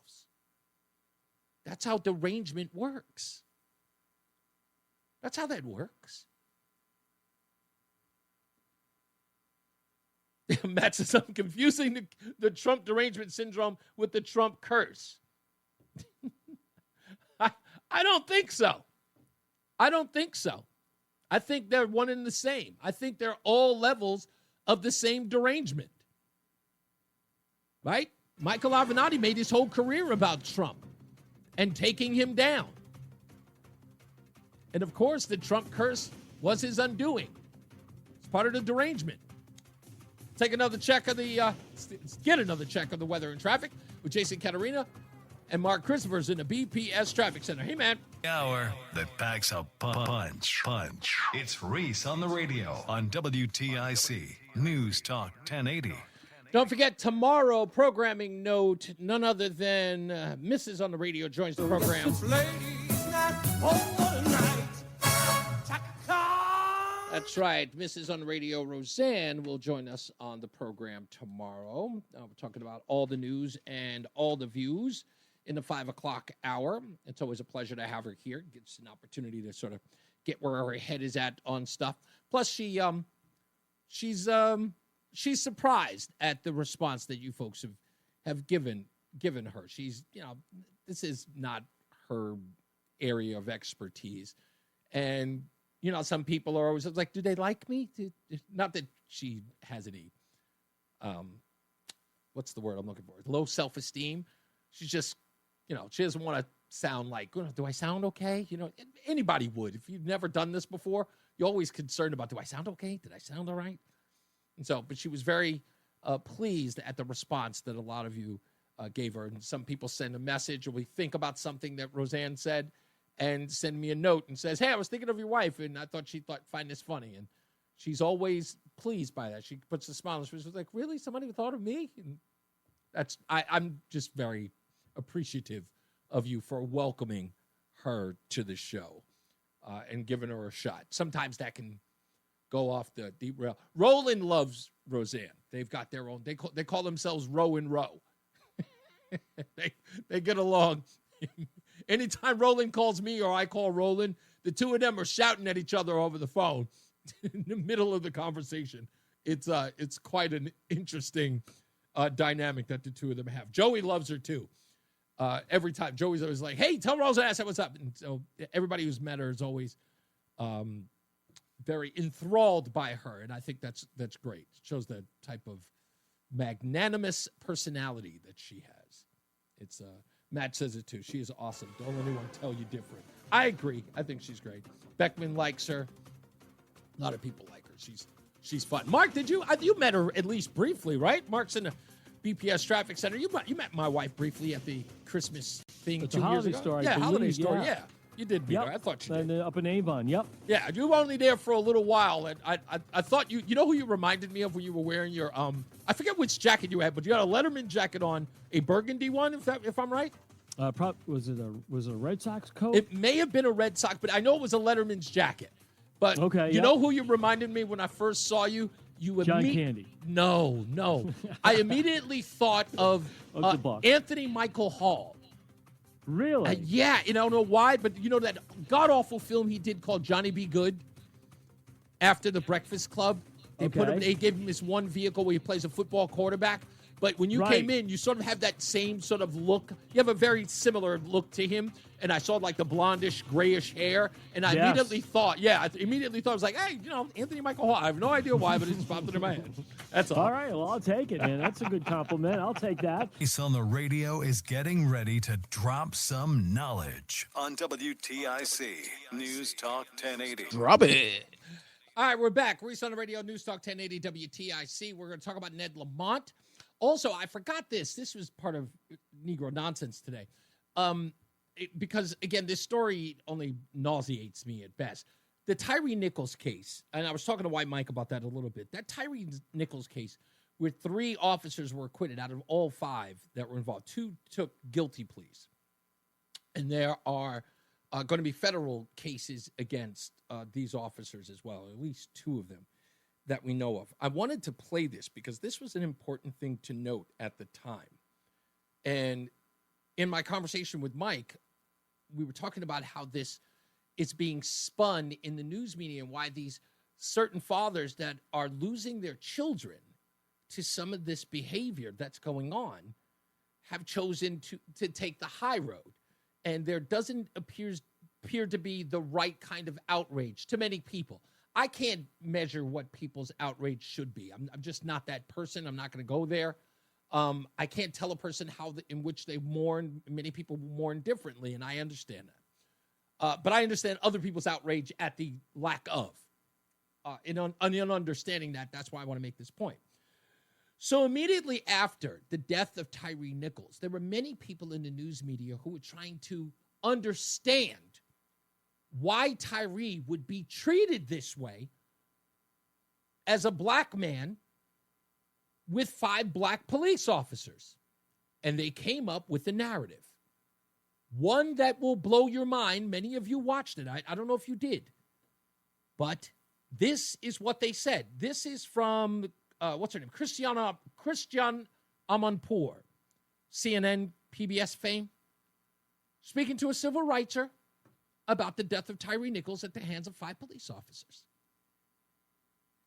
That's how derangement works. That's how that works. Matt says, I'm confusing the Trump derangement syndrome with the Trump curse. I don't think so. I don't think so. I think they're one and the same. I think they're all levels of the same derangement. Right? Michael Avenatti made his whole career about Trump and taking him down. And of course, the Trump curse was his undoing. It's part of the derangement. Take another check of get another check of the weather and traffic with Jason Caterina and Mark Christopher's in the BPS Traffic Center. Hey, man. Hour that packs a punch. It's Reese on the radio on WTIC News Talk 1080. Don't forget, tomorrow, programming note, none other than Mrs. on the Radio joins the program. That's right. Mrs. on the Radio, Roseanne, will join us on the program tomorrow. We're talking about all the news and all the views. in the 5 o'clock hour. It's always a pleasure to have her here. It gives an opportunity to sort of get where her head is at on stuff. Plus, she's surprised at the response that you folks have given her. She's, this is not her area of expertise. And, some people are always like, do they like me? Not that she has any, what's the word I'm looking for? Low self-esteem. She's just, she doesn't want to sound like, do I sound okay? Anybody would. If you've never done this before, you're always concerned about, do I sound okay? Did I sound all right? And so, but she was very pleased at the response that a lot of you gave her. And some people send a message, or we think about something that Roseanne said and send me a note and says, hey, I was thinking of your wife, and I thought she'd find this funny. And she's always pleased by that. She puts a smile on her face. She's like, really? Somebody thought of me? And I'm just very appreciative of you for welcoming her to the show and giving her a shot. Sometimes that can go off the deep rail. Roland loves Roseanne. They've got their own. They call themselves Row and Row. They get along. Anytime Roland calls me or I call Roland, the two of them are shouting at each other over the phone in the middle of the conversation. It's quite an interesting dynamic that the two of them have. Joey loves her too. Every time Joey's always like, hey, tell Roseanne I said what's up. And so everybody who's met her is always very enthralled by her. And I think that's great. It shows the type of magnanimous personality that she has. It's Matt says it too. She is awesome. Don't let anyone tell you different. I agree. I think she's great. Beckman likes her. A lot of people like her. She's fun. Mark, you met her at least briefly, right? Mark's in the BPS Traffic Center. You met my wife briefly at the Christmas thing It's 2 a years holiday ago. store, Yeah, I holiday believe, store. yeah. Yeah, you did meet her. I thought you did. Up in Avon. Yep. Yeah, you were only there for a little while, and I thought you know who you reminded me of when you were wearing your I forget which jacket you had, but you had a Letterman jacket on, a burgundy one, if I'm right. Was it a Red Sox coat? It may have been a Red Sox, but I know it was a Letterman's jacket. But you know who you reminded me when I first saw you? John Candy. No. I immediately thought of Anthony Michael Hall. Really? Yeah, I don't know why, but that god-awful film he did called Johnny Be Good after The Breakfast Club? They gave him this one vehicle where he plays a football quarterback. But when you came in, you sort of have that same sort of look. You have a very similar look to him. And I saw like the blondish, grayish hair. And I immediately thought, I was like, hey, Anthony Michael Hall. I have no idea why, but it just popped into my head. That's all. All right, well, I'll take it, man. That's a good compliment. I'll take that. Reese on the radio is getting ready to drop some knowledge on WTIC News Talk 1080. Drop it. All right, we're back. Reese on the radio, News Talk 1080 WTIC. We're going to talk about Ned Lamont. Also, I forgot this. This was part of Negro nonsense today. Because, again, this story only nauseates me at best. The Tyree Nichols case, and I was talking to White Mike about that a little bit. That Tyree Nichols case, where 3 officers were acquitted out of all 5 that were involved. 2 took guilty pleas. And there are going to be federal cases against these officers as well, at least 2 of them that we know of. I wanted to play this because this was an important thing to note at the time. And in my conversation with Mike, we were talking about how this is being spun in the news media and why these certain fathers that are losing their children to some of this behavior that's going on have chosen to take the high road. And there doesn't appear to be the right kind of outrage to many people. I can't measure what people's outrage should be. I'm just not that person. I'm not going to go there. I can't tell a person in which they mourn. Many people mourn differently, and I understand that. But I understand other people's outrage at the lack of. In understanding that, that's why I want to make this point. So immediately after the death of Tyree Nichols, there were many people in the news media who were trying to understand why Tyree would be treated this way as a black man with 5 black police officers. And they came up with a narrative. One that will blow your mind. Many of you watched it. I don't know if you did. But this is what they said. This is from, what's her name? Christiane Amanpour, CNN, PBS fame. speaking to a civil rightser about the death of Tyree Nichols at the hands of 5 police officers.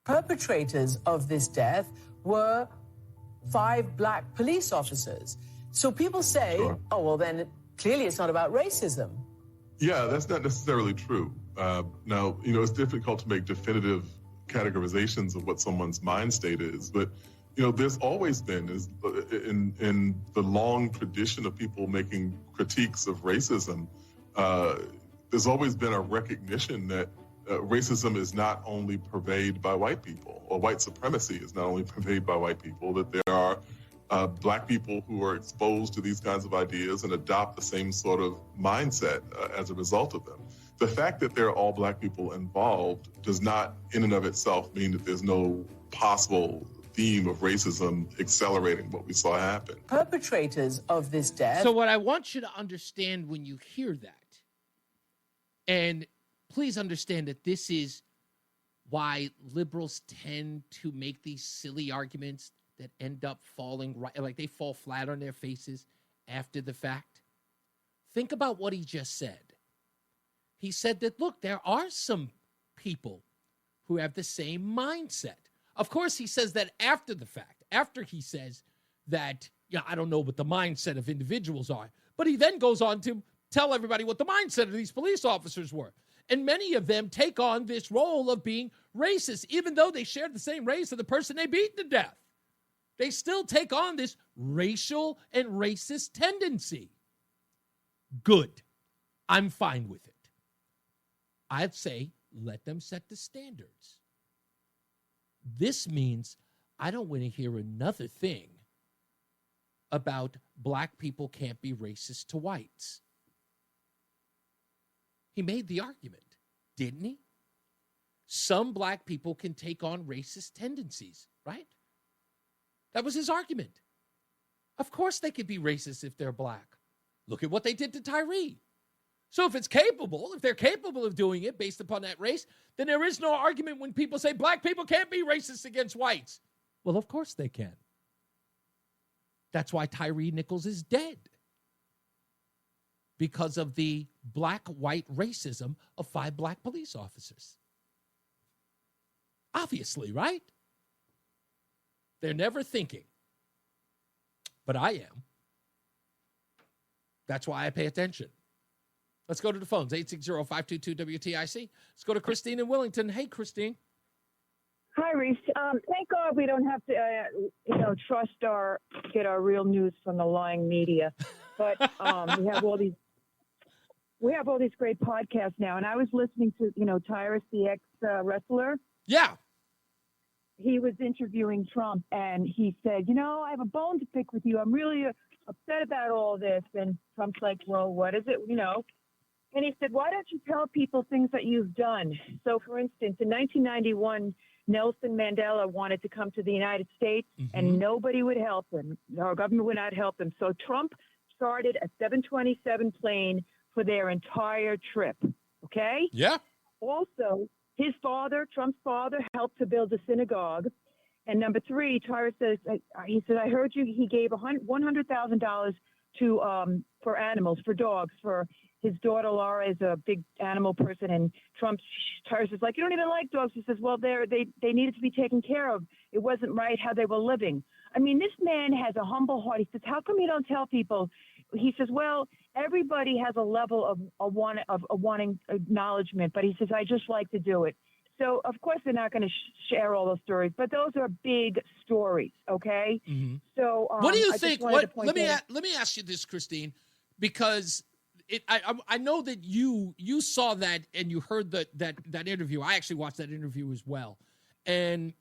Perpetrators of this death were 5 black police officers. So people say, Sure. oh, well, then clearly it's not about racism. Yeah, that's not necessarily true. Now, it's difficult to make definitive categorizations of what someone's mind state is, but there's always been, in the long tradition of people making critiques of racism, there's always been a recognition that racism is not only pervaded by white people, or white supremacy is not only pervaded by white people, that there are black people who are exposed to these kinds of ideas and adopt the same sort of mindset as a result of them. The fact that there are all black people involved does not in and of itself mean that there's no possible theme of racism accelerating what we saw happen. Perpetrators of this death. So what I want you to understand when you hear that, and please understand that this is why liberals tend to make these silly arguments that end up falling right, like they fall flat on their faces after the fact. Think about what he just said. He said that, look, there are some people who have the same mindset. Of course, he says that after the fact, after he says that, I don't know what the mindset of individuals are, but he then goes on to tell everybody what the mindset of these police officers were. And many of them take on this role of being racist, even though they share the same race of the person they beat to death. They still take on this racial and racist tendency. Good. I'm fine with it. I'd say let them set the standards. This means I don't want to hear another thing about black people can't be racist to whites. He made the argument, didn't he? Some black people can take on racist tendencies, right? That was his argument. Of course they could be racist if they're black. Look at what they did to Tyree. So if they're capable of doing it based upon that race, then there is no argument when people say black people can't be racist against whites. Well, of course they can. That's why Tyree Nichols is dead. Because of the black-white racism of 5 black police officers. Obviously, right? They're never thinking. But I am. That's why I pay attention. Let's go to the phones, 860-522-WTIC. Let's go to Christine in Willington. Hey, Christine. Hi, Reese. Thank God we don't have to, get our real news from the lying media. But we have all these great podcasts now. And I was listening to, Tyrus, the ex-wrestler. Yeah. He was interviewing Trump, and he said, I have a bone to pick with you. I'm really upset about all this. And Trump's like, well, what is it, And he said, why don't you tell people things that you've done? So, for instance, in 1991, Nelson Mandela wanted to come to the United States, and nobody would help him. Our government would not help him. So Trump started a 727 plane for their entire trip, okay? Yeah. Also, his father, Trump's father, helped to build a synagogue. And number 3, Tyrus says, he said, I heard you, he gave $100,000 to for animals, for dogs, for his daughter Laura is a big animal person, and Tyrus is like, you don't even like dogs. He says, well, they needed to be taken care of. It wasn't right how they were living. I mean, this man has a humble heart. He says, how come you don't tell people? He says, well, everybody has a level of wanting acknowledgement, but he says, I just like to do it. So, of course, they're not going to share all those stories, but those are big stories, okay? Mm-hmm. So, what do you think? Let me ask you this, Christine, because I know that you saw that and you heard that interview. I actually watched that interview as well, and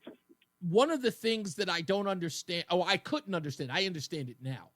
one of the things that I don't understand, I couldn't understand. I understand it now,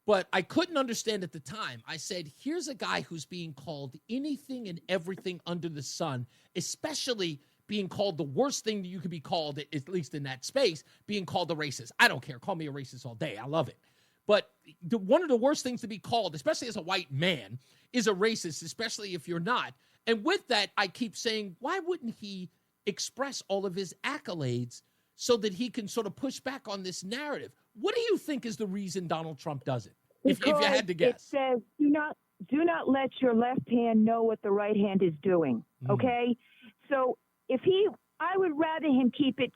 but I couldn't understand at the time. I said, here's a guy who's being called anything and everything under the sun, especially being called the worst thing that you could be called, at least in that space, being called a racist. I don't care. Call me a racist all day. I love it. But one of the worst things to be called, especially as a white man, is a racist, especially if you're not. And with that, I keep saying, why wouldn't he express all of his accolades so that he can sort of push back on this narrative? What do you think is the reason Donald Trump does it, if you had to guess? It says, do do not let your left hand know what the right hand is doing. Okay. So I would rather him keep it,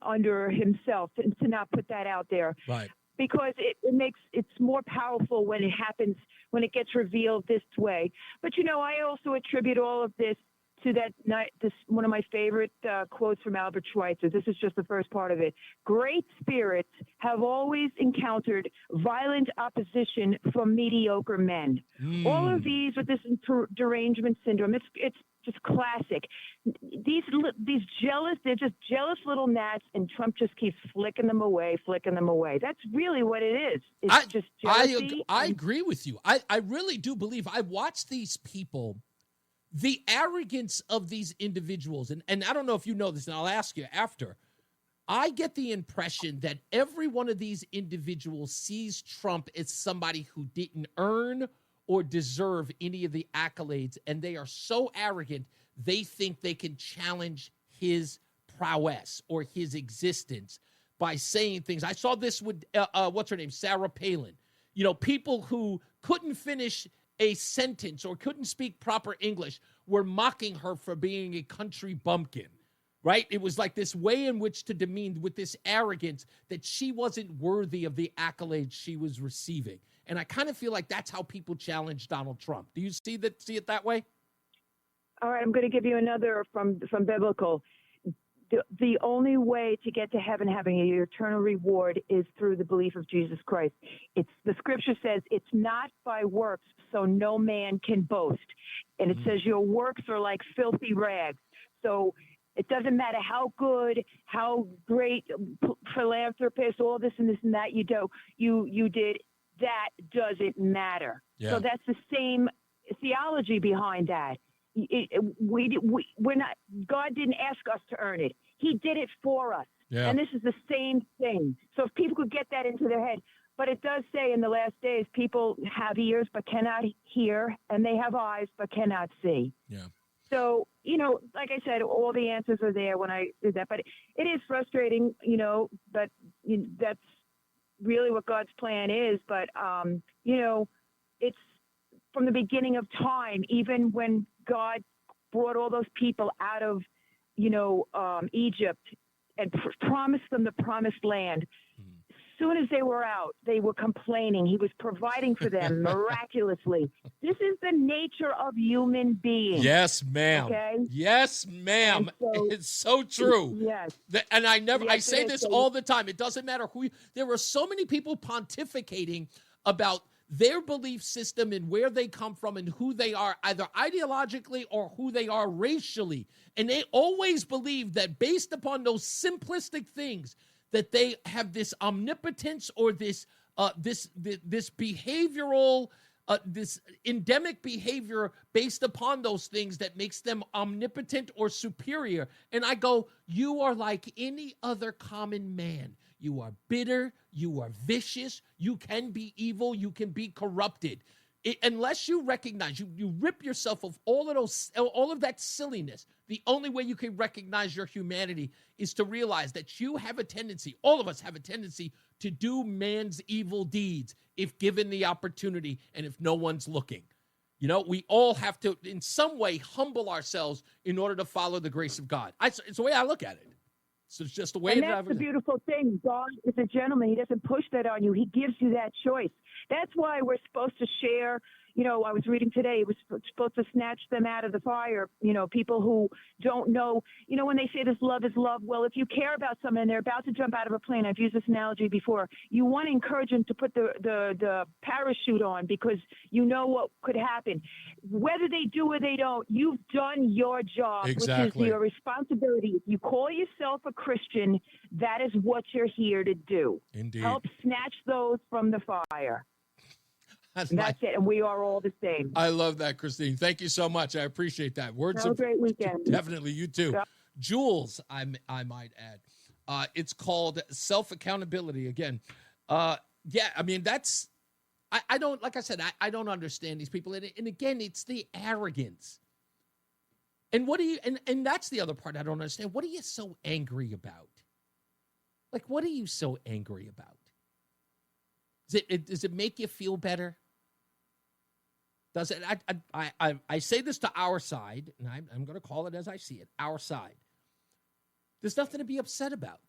under himself and to not put that out there. Right. Because it's more powerful when it happens, when it gets revealed this way. But, I also attribute all of this to this one of my favorite quotes from Albert Schweitzer. This is just the first part of it. Great spirits have always encountered violent opposition from mediocre men. All of these with this derangement syndrome, it's just classic. These they're just jealous little gnats, and Trump just keeps flicking them away. That's really what it is. It's just jealousy. I agree with you. I really do believe. I watch these people. The arrogance of these individuals, and I don't know if you know this, and I'll ask you after, I get the impression that every one of these individuals sees Trump as somebody who didn't earn or deserve any of the accolades, and they are so arrogant, they think they can challenge his prowess or his existence by saying things. I saw this with, what's her name, Sarah Palin. People who couldn't finish a sentence or couldn't speak proper English were mocking her for being a country bumpkin, right? It was like this way in which to demean with this arrogance that she wasn't worthy of the accolades she was receiving. And I kind of feel like that's how people challenge Donald Trump. Do you see it that way? All right, I'm going to give you another from biblical. The only way to get to heaven, having an eternal reward, is through the belief of Jesus Christ. The scripture says it's not by works, so no man can boast. And it says your works are like filthy rags. So it doesn't matter how good, how great philanthropist, all this and this and that you did. That doesn't matter. Yeah. So that's the same theology behind that. We're not. God didn't ask us to earn it. He did it for us. Yeah. And this is the same thing. So if people could get that into their head, but it does say in the last days, people have ears but cannot hear, and they have eyes but cannot see. Yeah. So, like I said, all the answers are there when I did that, but it is frustrating, but that's really what God's plan is. But, it's from the beginning of time, even when God brought all those people out of, Egypt and promised them the promised land. As soon as they were out, they were complaining. He was providing for them miraculously. This is the nature of human beings. Yes, ma'am. Okay? Yes, ma'am. So, it's so true. Yes. And I say this all the time. It doesn't matter who there were so many people pontificating about their belief system and where they come from and who they are, either ideologically or who they are racially. And they always believe that based upon those simplistic things, that they have this omnipotence or this behavioral, this endemic behavior based upon those things that makes them omnipotent or superior. And I go, you are like any other common man. You are bitter. You are vicious. You can be evil. You can be corrupted. Unless you recognize, you rip yourself of all of that silliness. The only way you can recognize your humanity is to realize that you have a tendency, all of us have a tendency to do man's evil deeds if given the opportunity and if no one's looking. We all have to, in some way, humble ourselves in order to follow the grace of God. It's the way I look at it. So it's just the way. And that's the beautiful thing. God is a gentleman. He doesn't push that on you. He gives you that choice. That's why we're supposed to share. I was reading today, it was supposed to snatch them out of the fire. People who don't know, when they say this love is love, well, if you care about someone and they're about to jump out of a plane, I've used this analogy before, you want to encourage them to put the parachute on because you know what could happen. Whether they do or they don't, you've done your job, exactly. Which is your responsibility. If you call yourself a Christian, that is what you're here to do. Indeed. Help snatch those from the fire. That's it, and we are all the same. I love that, Christine. Thank you so much. I appreciate that. Have a great weekend. Definitely, you too. Yeah. Jules, I might add. It's called self-accountability. Again, I mean, that's, I don't, like I said, I don't understand these people. And again, it's the arrogance. And what do you, and that's the other part I don't understand. What are you so angry about? Like, what are you so angry about? Does it make you feel better? Does it? I say this to our side, and I'm going to call it as I see it, our side. There's nothing to be upset about.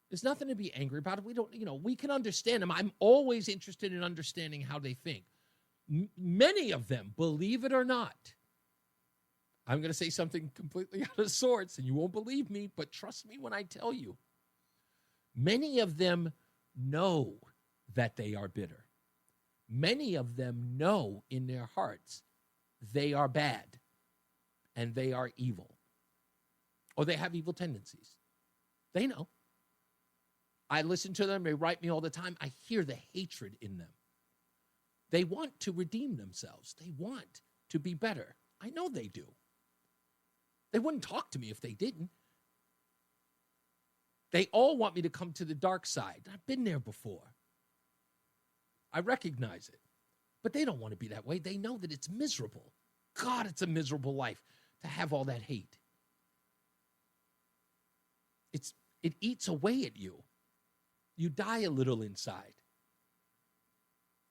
There's nothing to be angry about. We don't, we can understand them. I'm always interested in understanding how they think. Many of them, believe it or not, I'm going to say something completely out of sorts, and you won't believe me, but trust me when I tell you. Many of them know that they are bitter. Many of them know in their hearts they are bad and they are evil, or they have evil tendencies. They know. I listen to them. They write me all the time. I hear the hatred in them. They want to redeem themselves. They want to be better. I know they do. They wouldn't talk to me if they didn't. They all want me to come to the dark side. I've been there before. I recognize it. But they don't want to be that way. They know that it's miserable. God, it's a miserable life to have all that hate. It eats away at you. You die a little inside.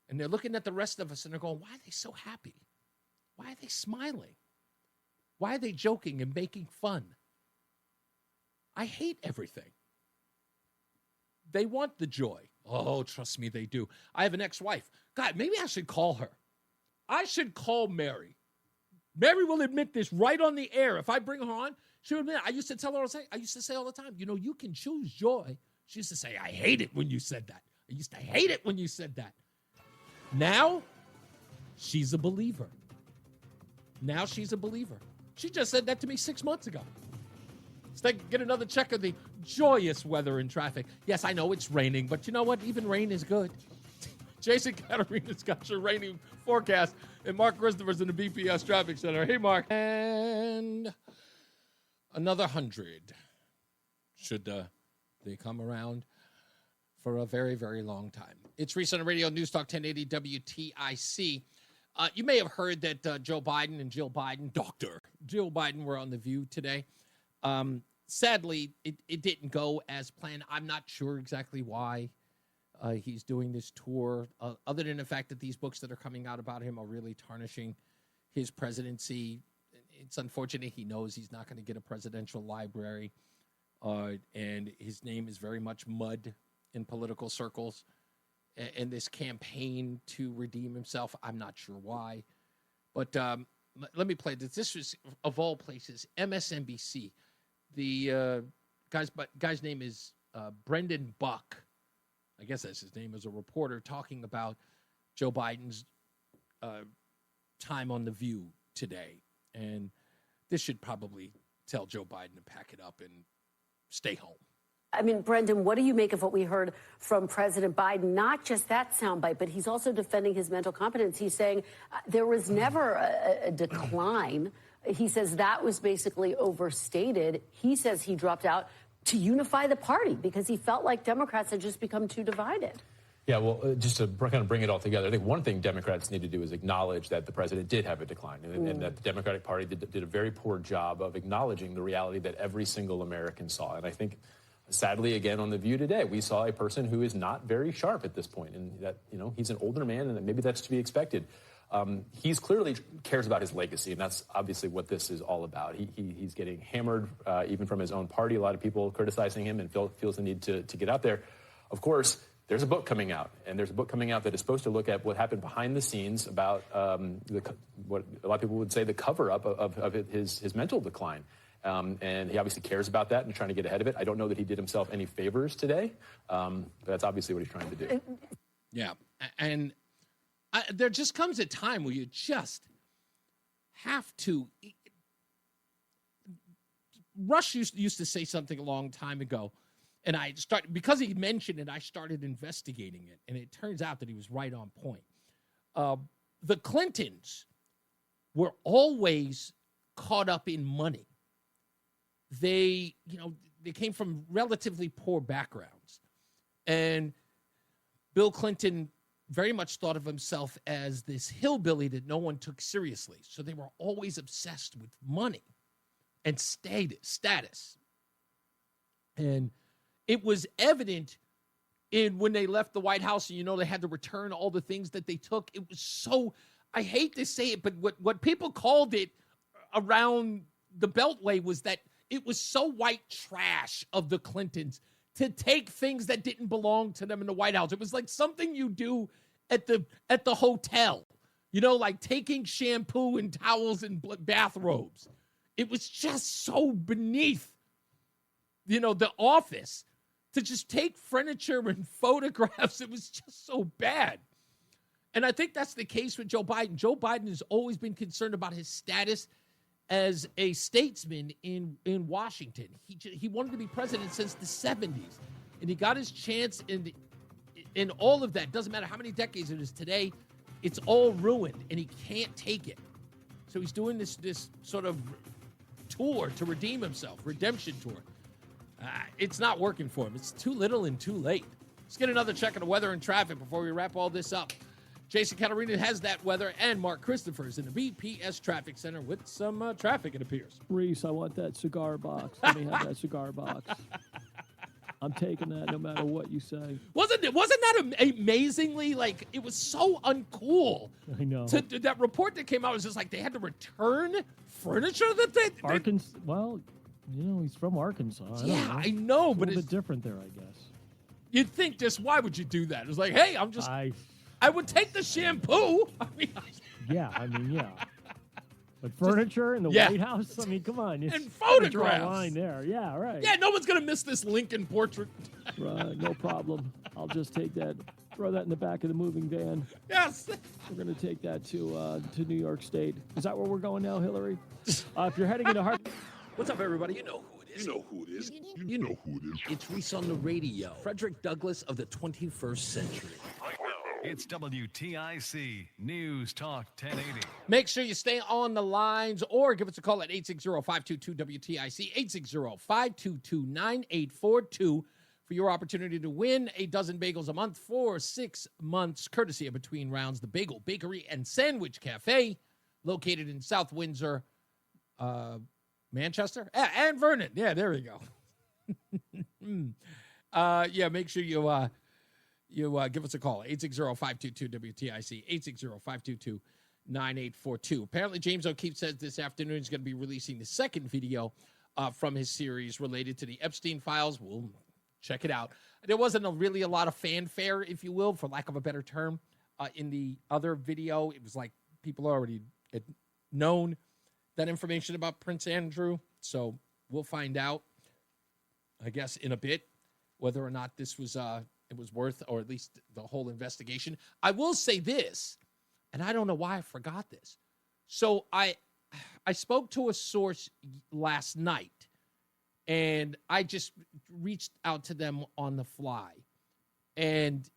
And they're looking at the rest of us and they're going, why are they so happy? Why are they smiling? Why are they joking and making fun? I hate everything. They want the joy. Oh, trust me, they do. I have an ex-wife. God, maybe I should call her. I should call Mary. Mary will admit this right on the air. If I bring her on, she'll admit, I used to tell her, I used to say all the time, you can choose joy. She used to say, I hate it when you said that. I used to hate it when you said that. Now, she's a believer. Now she's a believer. She just said that to me 6 months ago. Let's get another check of the joyous weather in traffic. Yes, I know it's raining, but you know what? Even rain is good. Jason Caterina's got your raining forecast, and Mark Christopher's in the BPS Traffic Center. Hey, Mark. And another 100. Should they come around for a very, very long time. It's Reese on the radio, NewsTalk 1080 WTIC. You may have heard that Joe Biden and Jill Biden, Dr. Jill Biden, were on The View today. Sadly, it didn't go as planned. I'm not sure exactly why he's doing this tour, other than the fact that these books that are coming out about him are really tarnishing his presidency. It's unfortunate. He knows he's not going to get a presidential library, and his name is very much mud in political circles. And this campaign to redeem himself, I'm not sure why. But let me play this. This was, of all places, MSNBC. The guy's name is Brendan Buck. I guess that's his name, as a reporter talking about Joe Biden's time on The View today. And this should probably tell Joe Biden to pack it up and stay home. I mean, Brendan, what do you make of what we heard from President Biden? Not just that soundbite, but he's also defending his mental competence. He's saying there was never a decline. He says that was basically overstated. He says he dropped out to unify the party because he felt like Democrats had just become too divided. Yeah, well, just to kind of bring it all together, I think one thing Democrats need to do is acknowledge that the president did have a decline and that the Democratic Party did a very poor job of acknowledging the reality that every single American saw. And I think, sadly, again, on The View today, we saw a person who is not very sharp at this point, and that, he's an older man, and that maybe that's to be expected. He's clearly cares about his legacy, and that's obviously what this is all about. He's getting hammered, even from his own party. A lot of people criticizing him and feels the need to get out there. Of course, there's a book coming out, and there's a book coming out that is supposed to look at what happened behind the scenes about what a lot of people would say the cover-up of his mental decline. And he obviously cares about that and trying to get ahead of it. I don't know that he did himself any favors today, but that's obviously what he's trying to do. Yeah, and there just comes a time where you just have to. Rush used to say something a long time ago, and because he mentioned it, I started investigating it, and it turns out that he was right on point. The Clintons were always caught up in money. They came from relatively poor backgrounds. And Bill Clinton very much thought of himself as this hillbilly that no one took seriously. So they were always obsessed with money and status. And it was evident when they left the White House, and they had to return all the things that they took. It was so, I hate to say it, but what people called it around the Beltway was that it was so white trash of the Clintons to take things that didn't belong to them in the White House. It was like something you do at the hotel, like taking shampoo and towels and bathrobes. It was just so beneath, the office to just take furniture and photographs. It was just so bad. And I think that's the case with Joe Biden. Joe Biden has always been concerned about his status as a statesman in Washington. He wanted to be president since the 70s, and he got his chance in all of that. Doesn't matter how many decades it is today, it's all ruined, and he can't take it. So he's doing this sort of tour to redeem himself, redemption tour. It's not working for him. It's too little and too late. Let's get another check on the weather and traffic before we wrap all this up. Jason Catarina has that weather, and Mark Christopher's in the BPS Traffic Center with some traffic, it appears. Reese, I want that cigar box. Let me have that cigar box. I'm taking that no matter what you say. Wasn't that amazingly, it was so uncool? I know. That report that came out was just like they had to return furniture that they... Arkansas, well, he's from Arkansas. I know, it's but a little bit different there, I guess. You'd think why would you do that? It was like, hey, I would take the shampoo. Yeah. But furniture in the White House? I mean, come on. And photographs. Draw a line there. Yeah, right. Yeah, no one's going to miss this Lincoln portrait. Right, no problem. I'll just take that, throw that in the back of the moving van. Yes. We're going to take that to New York State. Is that where we're going now, Hillary? If you're heading into Hartford. What's up, everybody? You know who it is. You know who it is. You know who it is. It's Reese on the radio. Frederick Douglass of the 21st century. It's WTIC News Talk 1080. Make sure you stay on the lines or give us a call at 860-522-WTIC, 860-522-9842 for your opportunity to win a dozen bagels a month for 6 months, courtesy of Between Rounds, the Bagel Bakery and Sandwich Cafe, located in South Windsor, Manchester, and Vernon. Yeah, there we go. Make sure you give us a call, 860-522-WTIC, 860-522-9842. Apparently, James O'Keefe says this afternoon he's going to be releasing the second video from his series related to the Epstein files. We'll check it out. There wasn't really a lot of fanfare, if you will, for lack of a better term, in the other video. It was like people already had known that information about Prince Andrew. So we'll find out, I guess, in a bit, whether or not this was it was worth, or at least the whole investigation. I will say this, and I don't know why I forgot this. So I spoke to a source last night, and I just reached out to them on the fly. And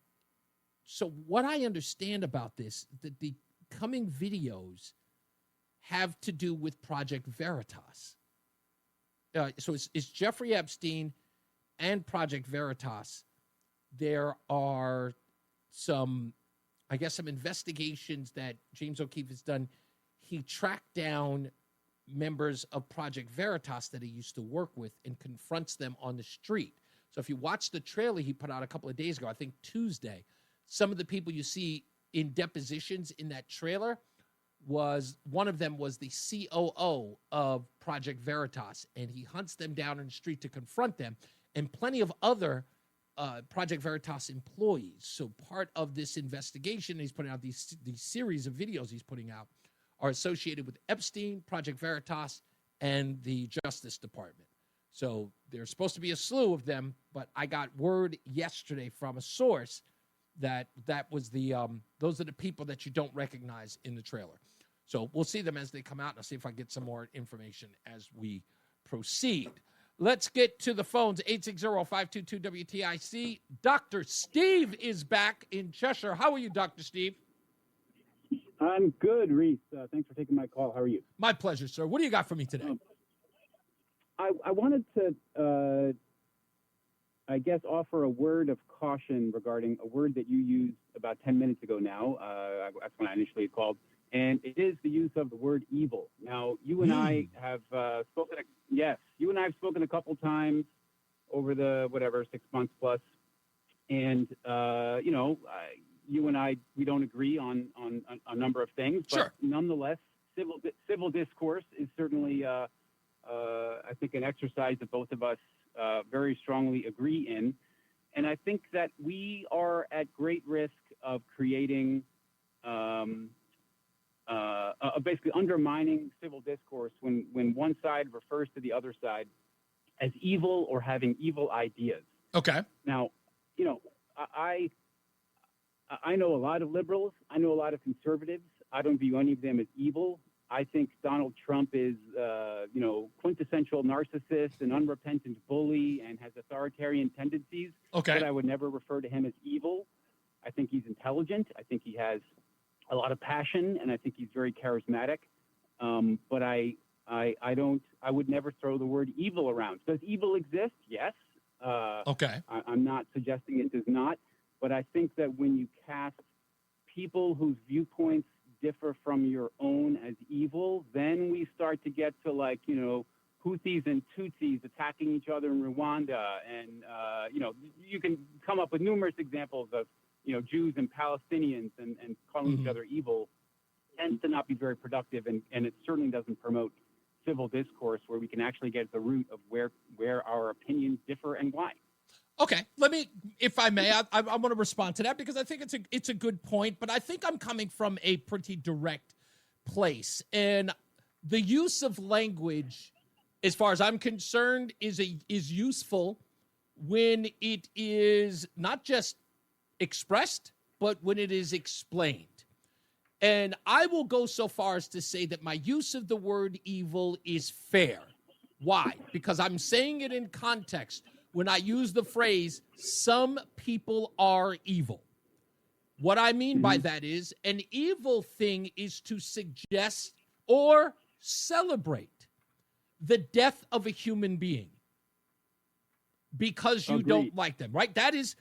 so what I understand about this, that the coming videos have to do with Project Veritas. So it's Jeffrey Epstein and Project Veritas. There are some investigations that James O'Keefe has done. He tracked down members of Project Veritas that he used to work with and confronts them on the street. So if you watch the trailer he put out a couple of days ago, I think Tuesday, some of the people you see in depositions in that trailer, one of them was the COO of Project Veritas, and he hunts them down in the street to confront them, and plenty of other Project Veritas employees. So part of this investigation, he's putting out these series of videos he's putting out, are associated with Epstein, Project Veritas, and the Justice Department. So there's supposed to be a slew of them, but I got word yesterday from a source that was those are the people that you don't recognize in the trailer. So we'll see them as they come out, and I'll see if I can get some more information as we proceed. Let's get to the phones, 860-522-WTIC. Dr. Steve is back in Cheshire. How are you, Dr. Steve? I'm good, Reese. Thanks for taking my call. How are you? My pleasure, sir. What do you got for me today? I wanted to, offer a word of caution regarding a word that you used about 10 minutes ago now. That's when I initially called. And it is the use of the word evil. Now, you and I have spoken. Yes, you and I have spoken a couple times over the 6 months plus. And you and I, we don't agree on a number of things, but Sure. nonetheless, civil discourse is certainly, I think, an exercise that both of us very strongly agree in. And I think that we are at great risk of creating, basically undermining civil discourse when one side refers to the other side as evil or having evil ideas. Okay. Now, you know, I know a lot of liberals. I know a lot of conservatives. I don't view any of them as evil. I think Donald Trump is, quintessential narcissist, an unrepentant bully, and has authoritarian tendencies. Okay. But I would never refer to him as evil. I think he's intelligent. I think he has a lot of passion, and I think he's very charismatic. But I would never throw the word evil around. Does evil exist? Yes. Okay. I'm not suggesting it does not, but I think that when you cast people whose viewpoints differ from your own as evil, then we start to get to Houthis and Tutsis attacking each other in Rwanda. And, you can come up with numerous examples of, Jews and Palestinians and calling each other evil tends to not be very productive. And it certainly doesn't promote civil discourse where we can actually get at the root of where our opinions differ and why. Okay, let me, if I may, I want to respond to that because I think it's a good point, but I think I'm coming from a pretty direct place. And the use of language, as far as I'm concerned, is useful when it is not just expressed, but when it is explained. And I will go so far as to say that my use of the word evil is fair. Why? Because I'm saying it in context. When I use the phrase, some people are evil. What I mean by that is an evil thing is to suggest or celebrate the death of a human being because you don't like them, right? That is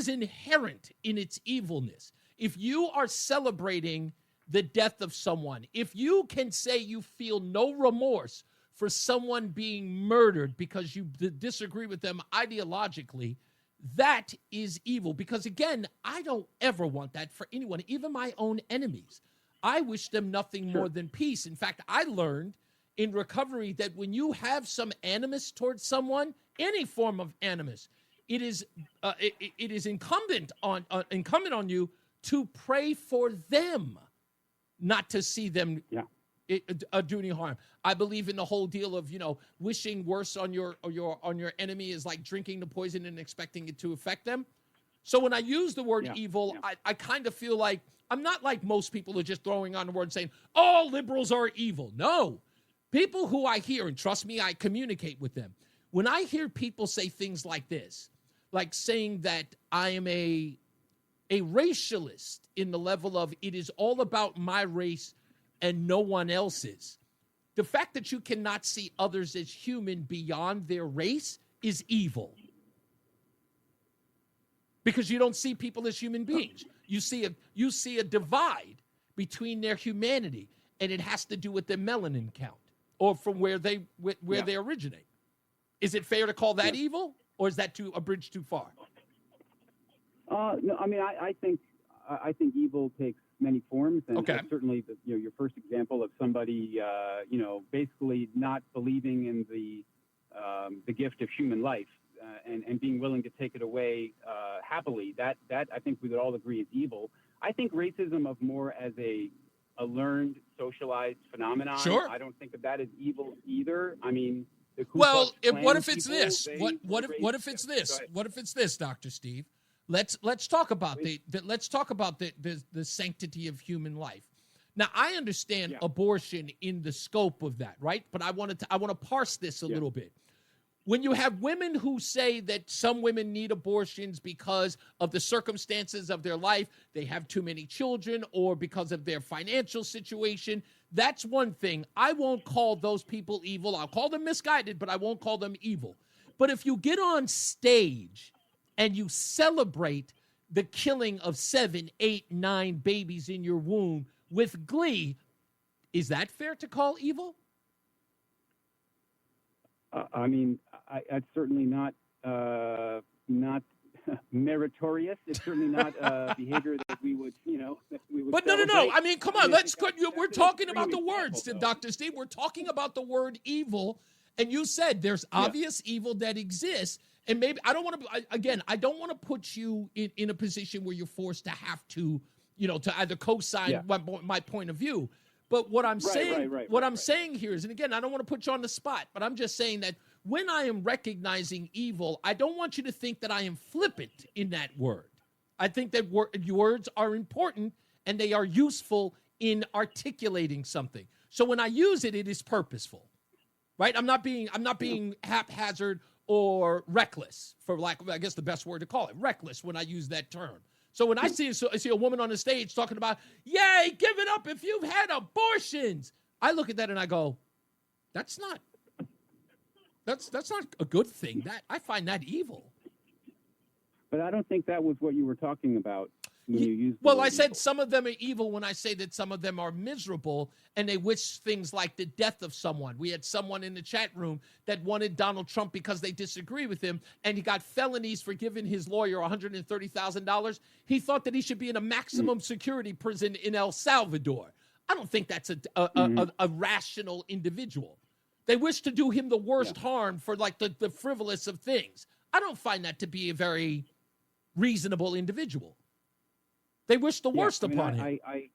inherent in its evilness. If you are celebrating the death of someone, if you can say you feel no remorse for someone being murdered because you disagree with them ideologically, that is evil. Because again, I don't ever want that for anyone, even my own enemies. I wish them nothing more than peace. In fact, I learned in recovery that when you have some animus towards someone, any form of animus, it is incumbent on you to pray for them, not to see them do any harm. I believe in the whole deal of, wishing worse on your enemy is like drinking the poison and expecting it to affect them. So when I use the word evil, I kind of feel like I'm not like most people who are just throwing on the word saying, all liberals are evil. No. People who I hear, and trust me, I communicate with them. When I hear people say things like this, like saying that I am a racialist in the level of it is all about my race and no one else's. The fact that you cannot see others as human beyond their race is evil. Because you don't see people as human beings. You see a divide between their humanity, and it has to do with their melanin count or from where they originate. Is it fair to call that evil, or is that a bridge too far? No, I mean, I think evil takes many forms, and certainly your first example of somebody basically not believing in the gift of human life and being willing to take it away happily, that I think we would all agree is evil. I think racism of more as a learned socialized phenomenon. Sure. I don't think of that as evil either. I mean, what if it's this? What if it's this? What if it's this, Dr. Steve? Let's talk about the sanctity of human life. Now, I understand abortion in the scope of that, right? But I want to parse this a little bit. When you have women who say that some women need abortions because of the circumstances of their life, they have too many children, or because of their financial situation, that's one thing. I won't call those people evil. I'll call them misguided, but I won't call them evil. But if you get on stage and you celebrate the killing of 7, 8, 9 babies in your womb with glee, is that fair to call evil? I mean, it's certainly not meritorious. It's certainly not behavior that we would, that we would. But no. celebrate. I mean, come on. We're talking about the words, Dr. Steve. We're talking about the word evil. And you said there's obvious evil that exists. And maybe I don't want to put you in a position where you're forced to have to, to either co-sign my point of view. But what I'm saying here is, and again, I don't want to put you on the spot, but I'm just saying that when I am recognizing evil, I don't want you to think that I am flippant in that word. I think that words are important and they are useful in articulating something. So when I use it, it is purposeful, right? I'm not being haphazard or reckless, for lack of, I guess, the best word to call it, reckless when I use that term. So when I see a woman on the stage talking about, yay, give it up if you've had abortions, I look at that and I go, that's not a good thing. That I find that evil. But I don't think that was what you were talking about when you used. Well, I said some of them are evil when I say that some of them are miserable and they wish things like the death of someone. We had someone in the chat room that wanted Donald Trump because they disagree with him, and he got felonies for giving his lawyer $130,000. He thought that he should be in a maximum security prison in El Salvador. I don't think that's a rational individual. They wish to do him the worst harm for like the frivolous of things. I don't find that to be a very reasonable individual. They wish the worst upon him. I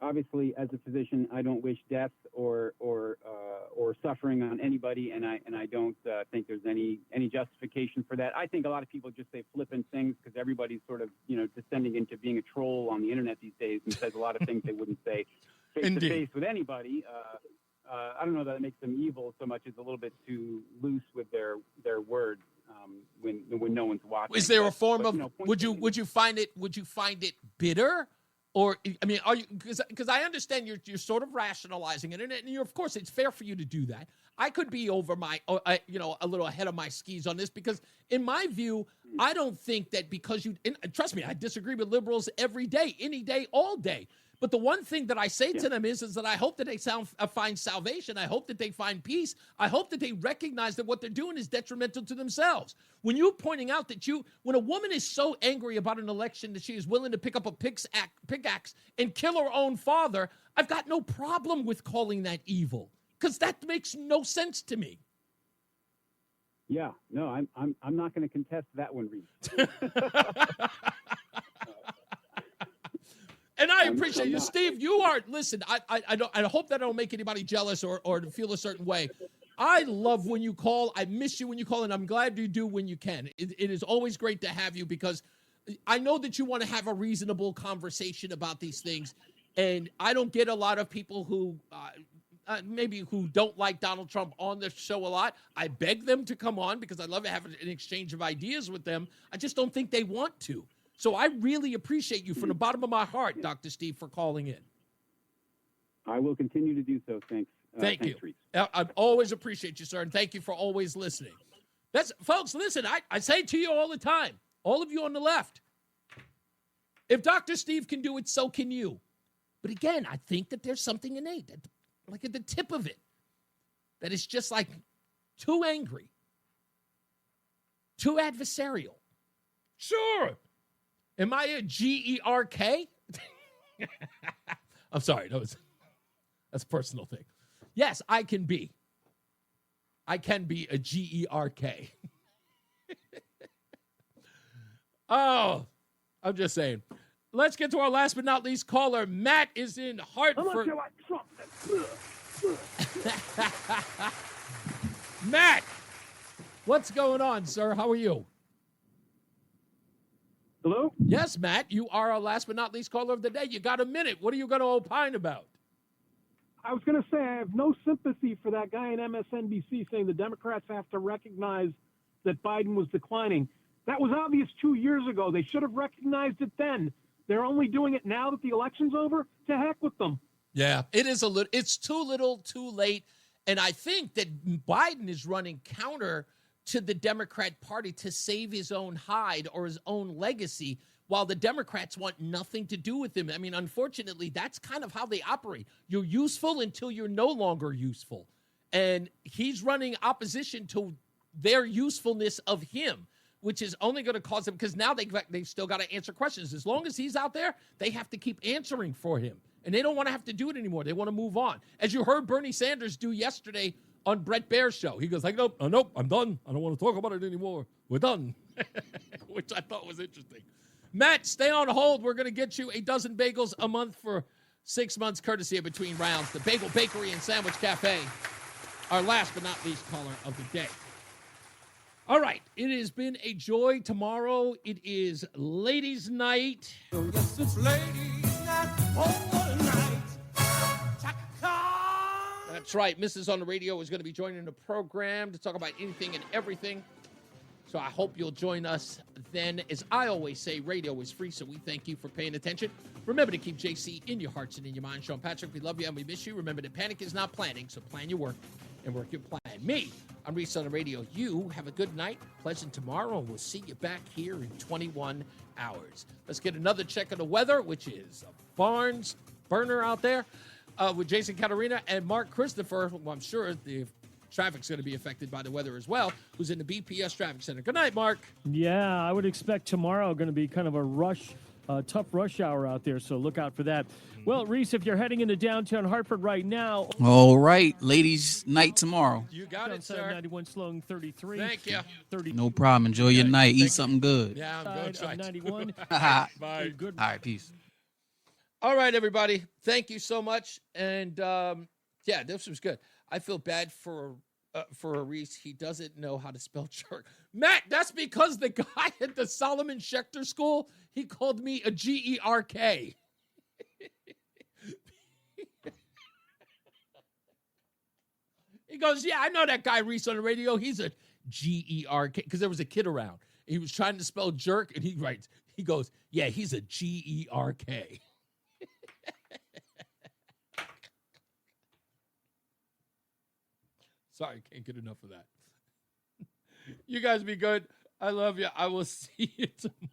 obviously, as a physician, I don't wish death or suffering on anybody, and I don't think there's any justification for that. I think a lot of people just say flippant things because everybody's sort of descending into being a troll on the internet these days and says a lot of things they wouldn't say face to face with anybody. I don't know that it makes them evil so much as a little bit too loose with their words when no one's watching. Is there a form of would you find it bitter, or I mean, are you because I understand you're sort of rationalizing it, and of course it's fair for you to do that. I could be over my a little ahead of my skis on this because in my view, I don't think that because and trust me, I disagree with liberals every day, any day, all day. But the one thing that I say to them is that I hope that they find salvation. I hope that they find peace. I hope that they recognize that what they're doing is detrimental to themselves. When you're pointing out that when a woman is so angry about an election that she is willing to pick up a pickaxe and kill her own father, I've got no problem with calling that evil because that makes no sense to me. Yeah, no, I'm not going to contest that one, Reese. And I appreciate you, Steve. You are, listen, I hope that I don't make anybody jealous or feel a certain way. I love when you call. I miss you when you call, and I'm glad you do when you can. It is always great to have you because I know that you want to have a reasonable conversation about these things. And I don't get a lot of people who who don't like Donald Trump on the show a lot. I beg them to come on because I love to have an exchange of ideas with them. I just don't think they want to. So I really appreciate you from the bottom of my heart, Dr. Steve, for calling in. I will continue to do so. Thanks. Thank you. Reese. I always appreciate you, sir, and thank you for always listening. Folks, listen, I say to you all the time, all of you on the left, if Dr. Steve can do it, so can you. But again, I think that there's something innate, like at the tip of it, that is just like too angry, too adversarial. Sure. Am I a GERK? I'm sorry. That's a personal thing. Yes, I can be. I can be a GERK. Oh, I'm just saying. Let's get to our last but not least caller. Matt is in Hartford. Matt, what's going on, sir? How are you? Hello? Yes, Matt, you are our last but not least caller of the day. You got a minute. What are you going to opine about? I was going to say I have no sympathy for that guy in MSNBC saying the Democrats have to recognize that Biden was declining. That was obvious 2 years ago. They should have recognized it then. They're only doing it now that the election's over. To heck with them. Yeah, it's too little, too late. And I think that Biden is running counter to the Democrat Party to save his own hide or his own legacy, while the Democrats want nothing to do with him. I mean, unfortunately, that's kind of how they operate. You're useful until you're no longer useful. And he's running opposition to their usefulness of him, which is only going to cause them, because now they've still got to answer questions. As long as he's out there, they have to keep answering for him. And they don't want to have to do it anymore. They want to move on. As you heard Bernie Sanders do yesterday on Brett Baer's show. He goes like, nope, I'm done. I don't want to talk about it anymore. We're done. Which I thought was interesting. Matt, stay on hold. We're going to get you a dozen bagels a month for 6 months, courtesy of Between Rounds, the Bagel Bakery and Sandwich Cafe. Our last but not least caller of the day. All right, it has been a joy. Tomorrow it is Ladies' Night. Yes, it's ladies' night, oh, night. That's right. Mrs. on the Radio is going to be joining the program to talk about anything and everything. So I hope you'll join us then. As I always say, radio is free, so we thank you for paying attention. Remember to keep JC in your hearts and in your mind. Sean Patrick, we love you and we miss you. Remember that panic is not planning, so plan your work and work your plan. Me, I'm Reese on the Radio. You have a good night, pleasant tomorrow, and we'll see you back here in 21 hours. Let's get another check of the weather, which is a Barnes burner out there with Jason Catarina and Mark Christopher, who I'm sure the traffic's going to be affected by the weather as well, who's in the BPS Traffic Center. Good night, Mark. Yeah, I would expect tomorrow going to be kind of a tough rush hour out there, so look out for that. Well, Reese, if you're heading into downtown Hartford right now. All right, ladies' night tomorrow. You got it, sir. 91 slowing 33. Thank you. 30. No problem. Enjoy your night. Eat something good. Yeah, I'm good. Side of 91. Bye. Good. All right, peace. All right, everybody. Thank you so much. And, yeah, this was good. I feel bad for Reese. He doesn't know how to spell jerk. Matt, that's because the guy at the Solomon Schechter School, he called me a G-E-R-K. He goes, yeah, I know that guy Reese on the Radio. He's a G-E-R-K, because there was a kid around. He was trying to spell jerk, and he goes, yeah, he's a G-E-R-K. Sorry, can't get enough of that. You guys be good. I love you. I will see you tomorrow.